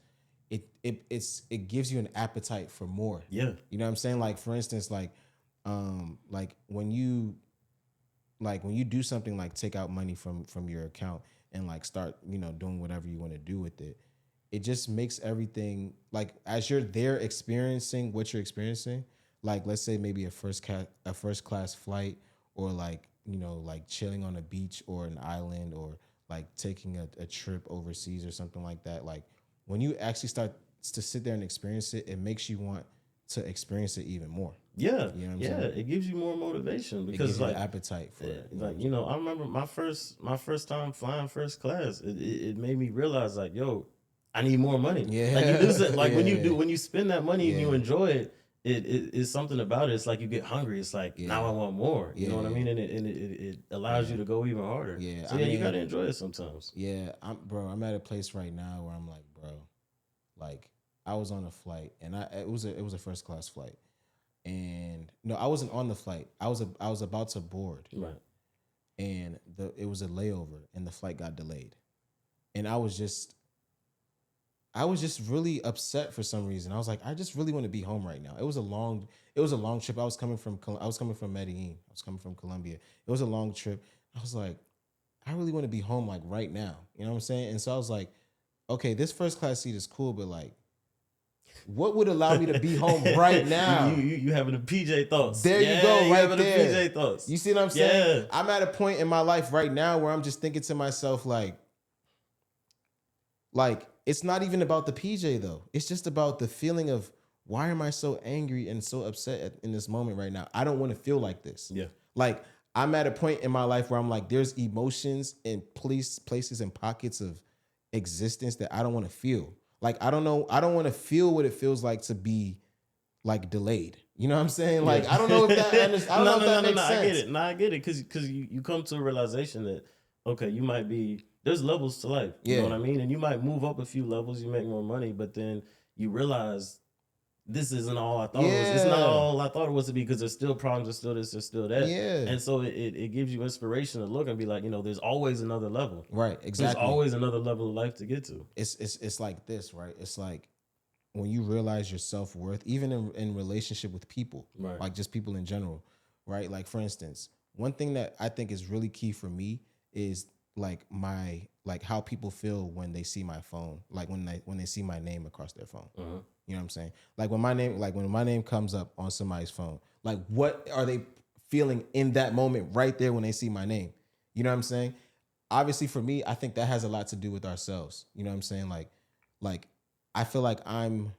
It gives you an appetite for more. Yeah. You know what I'm saying? Like for instance, like when you do something like take out money from your account and like start, doing whatever you want to do with it, it just makes everything like as you're there experiencing what you're experiencing, like let's say maybe a first class flight or like, like chilling on a beach or an island or like taking a trip overseas or something like that. Like when you actually start to sit there and experience it, it makes you want to experience it even more. Yeah, you know what I'm saying? It gives you more motivation because it gives like you the appetite for it. Like I remember my first time flying first class. It made me realize like, yo, I need more money. Yeah, like you do like when you spend that money and you enjoy it. It is something about it. It's like you get hungry. It's like now I want more. You know what I mean? And it allows you to go even harder. Yeah, so you gotta enjoy it sometimes. Yeah, I'm at a place right now where I'm like, bro, like I was on a flight and it was a first class flight, and no, I wasn't on the flight. I was about to board, right, and it was a layover and the flight got delayed, and I was just really upset for some reason. I was like, I just really want to be home right now. It was a long trip. I was coming from Medellin. I was coming from Colombia. It was a long trip. I was like, I really want to be home like right now. You know what I'm saying? And so I was like, okay, this first class seat is cool, but like, what would allow me to be home right now? you having the PJ thoughts. There you go, right having there. The PJ thoughts. You see what I'm saying? Yeah. I'm at a point in my life right now where I'm just thinking to myself like it's not even about the PJ though. It's just about the feeling of why am I so angry and so upset in this moment right now? I don't want to feel like this. Yeah. Like I'm at a point in my life where I'm like, there's emotions and places and pockets of existence that I don't want to feel. Like I don't know, I don't want to feel what it feels like to be like delayed. You know what I'm saying? Yeah. Like I don't know if that I don't know if that No. makes I get sense. it. No, I get it. Cause you come to a realization that okay, you might be there's levels to life. You know Yeah. what I mean? And you might move up a few levels, you make more money, but then you realize this isn't all I thought it was. It's not Yeah. all I thought it was to be because there's still problems, there's still this, there's still that. Yeah. And so it gives you inspiration to look and be like, there's always another level. Right, There's exactly. always another level of life to get to. It's like this, right? It's like when you realize your self-worth, even in relationship with people, Right. like just people in general, right? Like for instance, one thing that I think is really key for me is like how people feel when they see my phone, like when they see my name across their phone. Uh-huh. You know what I'm saying? Like when my name comes up on somebody's phone, like what are they feeling in that moment right there when they see my name? You know what I'm saying? Obviously for me, I think that has a lot to do with ourselves. You know what I'm saying? Like I feel like I'm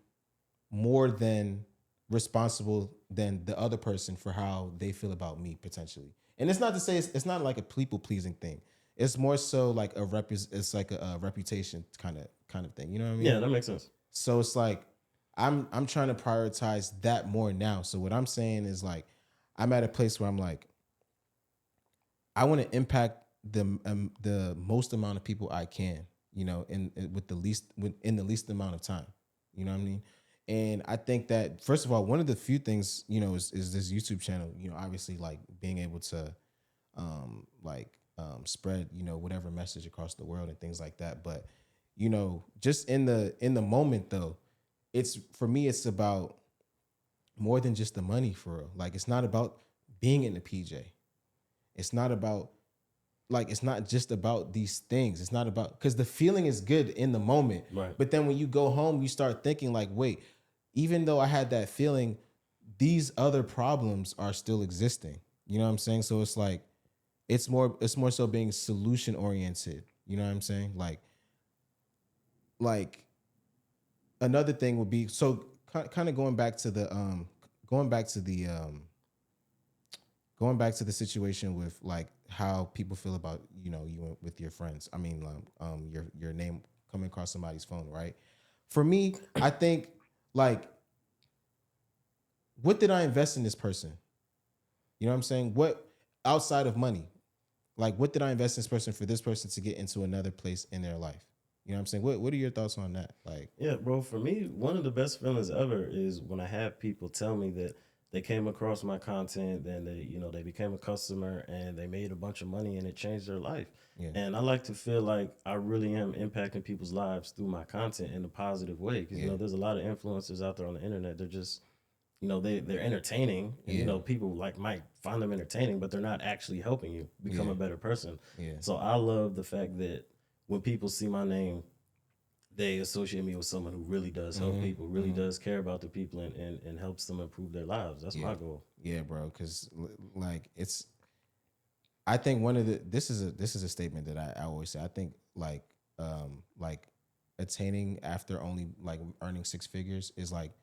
more than responsible than the other person for how they feel about me potentially. And it's not to say it's not like a people pleasing thing. It's more so like it's like a reputation kind of thing. You know what I mean? Yeah, that makes sense. So it's like I'm trying to prioritize that more now. So what I'm saying is like I'm at a place where I'm like I want to impact the most amount of people I can, with in the least amount of time. You know what I mean? And I think that first of all, one of the few things, is this YouTube channel, obviously like being able to spread, whatever message across the world and things like that. But, just in the moment though, it's for me, it's about more than just the money for real. Like it's not about being in the PJ. It's not about it's not just about these things. It's not about because the feeling is good in the moment. Right. But then when you go home, you start thinking like, wait, even though I had that feeling, these other problems are still existing. You know what I'm saying? So it's like it's more so being solution oriented. You know what I'm saying? Like another thing would be so kind of going back to the going back to the situation with like how people feel about you with your friends. I mean, your name coming across somebody's phone, right? For me, I think like, what did I invest in this person? You know what I'm saying? What outside of money, like what did I invest in this person for this person to get into another place in their life? You know what I'm saying? What are your thoughts on that? Like, Yeah, bro. For me, one of the best feelings ever is when I have people tell me that they came across my content, then they became a customer and they made a bunch of money and it changed their life. yeah, And I like to feel like I really am impacting people's lives through my content in a positive way. Because yeah, there's a lot of influencers out there on the internet. They're just they're entertaining, and yeah, people like might find them entertaining, but they're not actually helping you become yeah, a better person. yeah, So I love the fact that when people see my name, they associate me with someone who really does help mm-hmm, people, really mm-hmm, does care about the people, and helps them improve their lives. That's yeah, my goal. yeah, bro. Because like it's I think one of the this is a statement that I always say. I think like attaining after only like earning six figures is like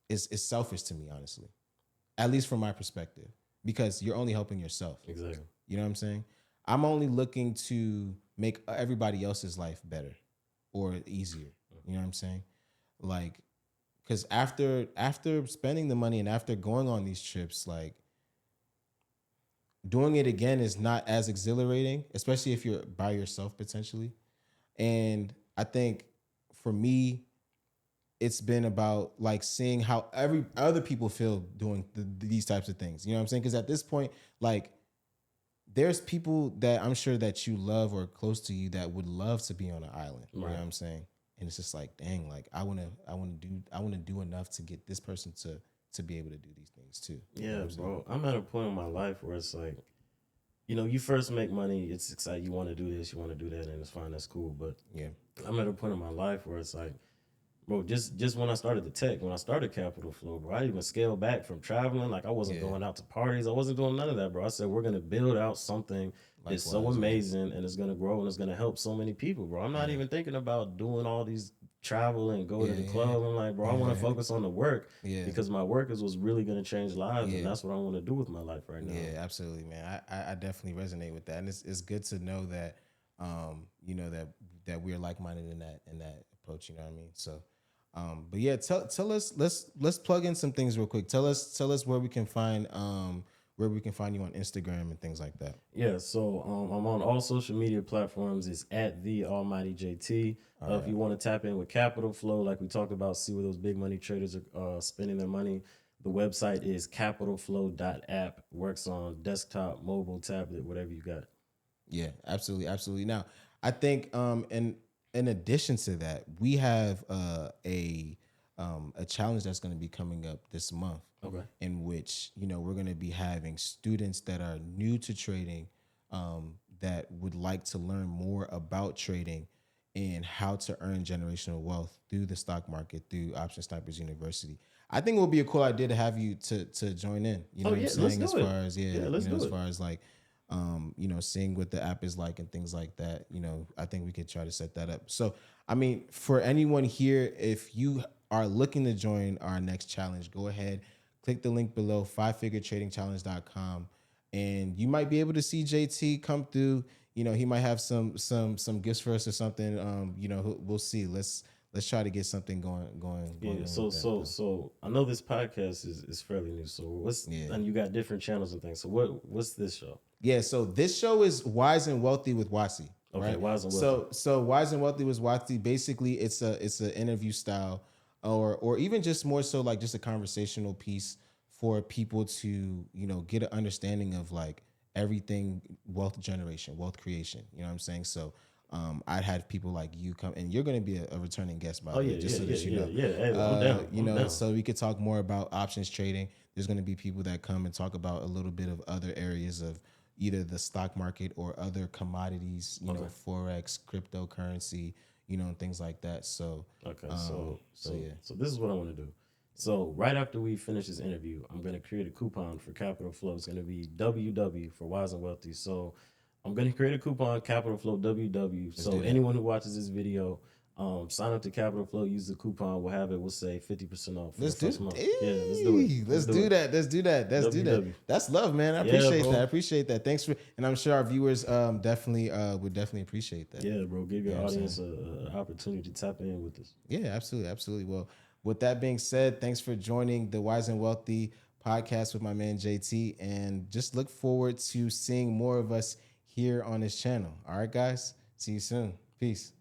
is selfish to me, honestly. At least from my perspective. Because you're only helping yourself. Exactly. You know what I'm saying? I'm only looking to make everybody else's life better or easier. You know what I'm saying? Like, because after spending the money and after going on these trips, like doing it again is not as exhilarating, especially if you're by yourself potentially. And I think for me, it's been about like seeing how every other people feel doing these types of things. You know what I'm saying? Because at this point, like there's people that I'm sure that you love or close to you that would love to be on an island. You know Right. what I'm saying? And it's just like, dang, like I wanna do enough to get this person to be able to do these things too. You know what Yeah, I'm saying? bro. I'm at a point in my life where it's like, you first make money, it's exciting. You want to do this, you want to do that, and it's fine. That's cool. But Yeah. I'm at a point in my life where it's like, bro, just when I started the tech, when I started Capital Flow, bro, I even scaled back from traveling. Like I wasn't Yeah. going out to parties. I wasn't doing none of that, bro. I said we're gonna build out something that's so Likewise, man. amazing and it's gonna grow and it's gonna help so many people, bro. I'm not Yeah. even thinking about doing all these travel and go to Yeah. the Yeah. club. I'm like, bro, I want to Yeah. focus on the work Yeah. because my work is what's really gonna change lives, and Yeah. that's what I want to do with my life right now. Yeah, absolutely, man. I definitely resonate with that. And it's good to know that You know that we're like minded in that approach. You know what I mean? So, but yeah, tell us. Let's plug in some things real quick. Tell us where we can find you on Instagram and things like that. Yeah, so I'm on all social media platforms. It's at the Almighty JT. All If right. you want to tap in with Capital Flow, like we talked about, see where those big money traders are spending their money. The website is capitalflow.app. Works on desktop, mobile, tablet, whatever you got. Yeah, absolutely, absolutely. Now, I think in addition to that, we have a challenge that's going to be coming up this month, Okay. in which we're going to be having students that are new to trading, that would like to learn more about trading and how to earn generational wealth through the stock market through Option Snipers University. I think it would be a cool idea to have you to join in. You know Oh what I'm yeah, let's saying? As do it. far as Yeah, let's as do it. far as like seeing what the app is like and things like that. I think we could try to set that up. So, I mean, for anyone here, if you are looking to join our next challenge, go ahead, click the link below, fivefiguretradingchallenge.com, and you might be able to see JT come through. He might have some gifts for us or something. We'll see. Let's try to get something going Yeah, on so with that so though. so I know this podcast is fairly new. So what's Yeah. and you got different channels and things. So what's this show? Yeah, so this show is Wise and Wealthy with Wasi, Okay, right? Wise and Wealthy. So Wise and Wealthy with Wasi, basically it's an interview style, or even just more so like just a conversational piece for people to get an understanding of like everything wealth generation, wealth creation. You know what I'm saying? So I'd had people like you come, and you're going to be a returning guest, by Oh the way, yeah, just yeah, so yeah, that you yeah, know. yeah. Hey, I'm down. I'm down. So we could talk more about options trading. There's going to be people that come and talk about a little bit of other areas of either the stock market or other commodities, Okay. forex, cryptocurrency, and things like that. So, Okay, yeah, so this is what I want to do. So right after we finish this interview, I'm gonna create a coupon for Capital Flow. It's gonna be WW for Wise and Wealthy. So I'm gonna create a coupon Capital Flow WW. let's So do that. anyone who watches this video, sign up to Capital Flow, use the coupon. We'll have it. We'll say 50% off for the Let's do first month. Yeah, let's do it. hey, Let's let's do do it. that. Let's do that. Let's do that. WW. That's love, man. I Yeah, appreciate that. I bro. appreciate that. Thanks for, and I'm sure our viewers definitely would definitely appreciate that. Yeah, bro. Give You know your what I'm audience saying? a opportunity to tap in with us. Yeah, absolutely, absolutely. Well, with that being said, thanks for joining the Wise and Wealthy podcast with my man JT, and just look forward to seeing more of us here on this channel. All right, guys. See you soon. Peace.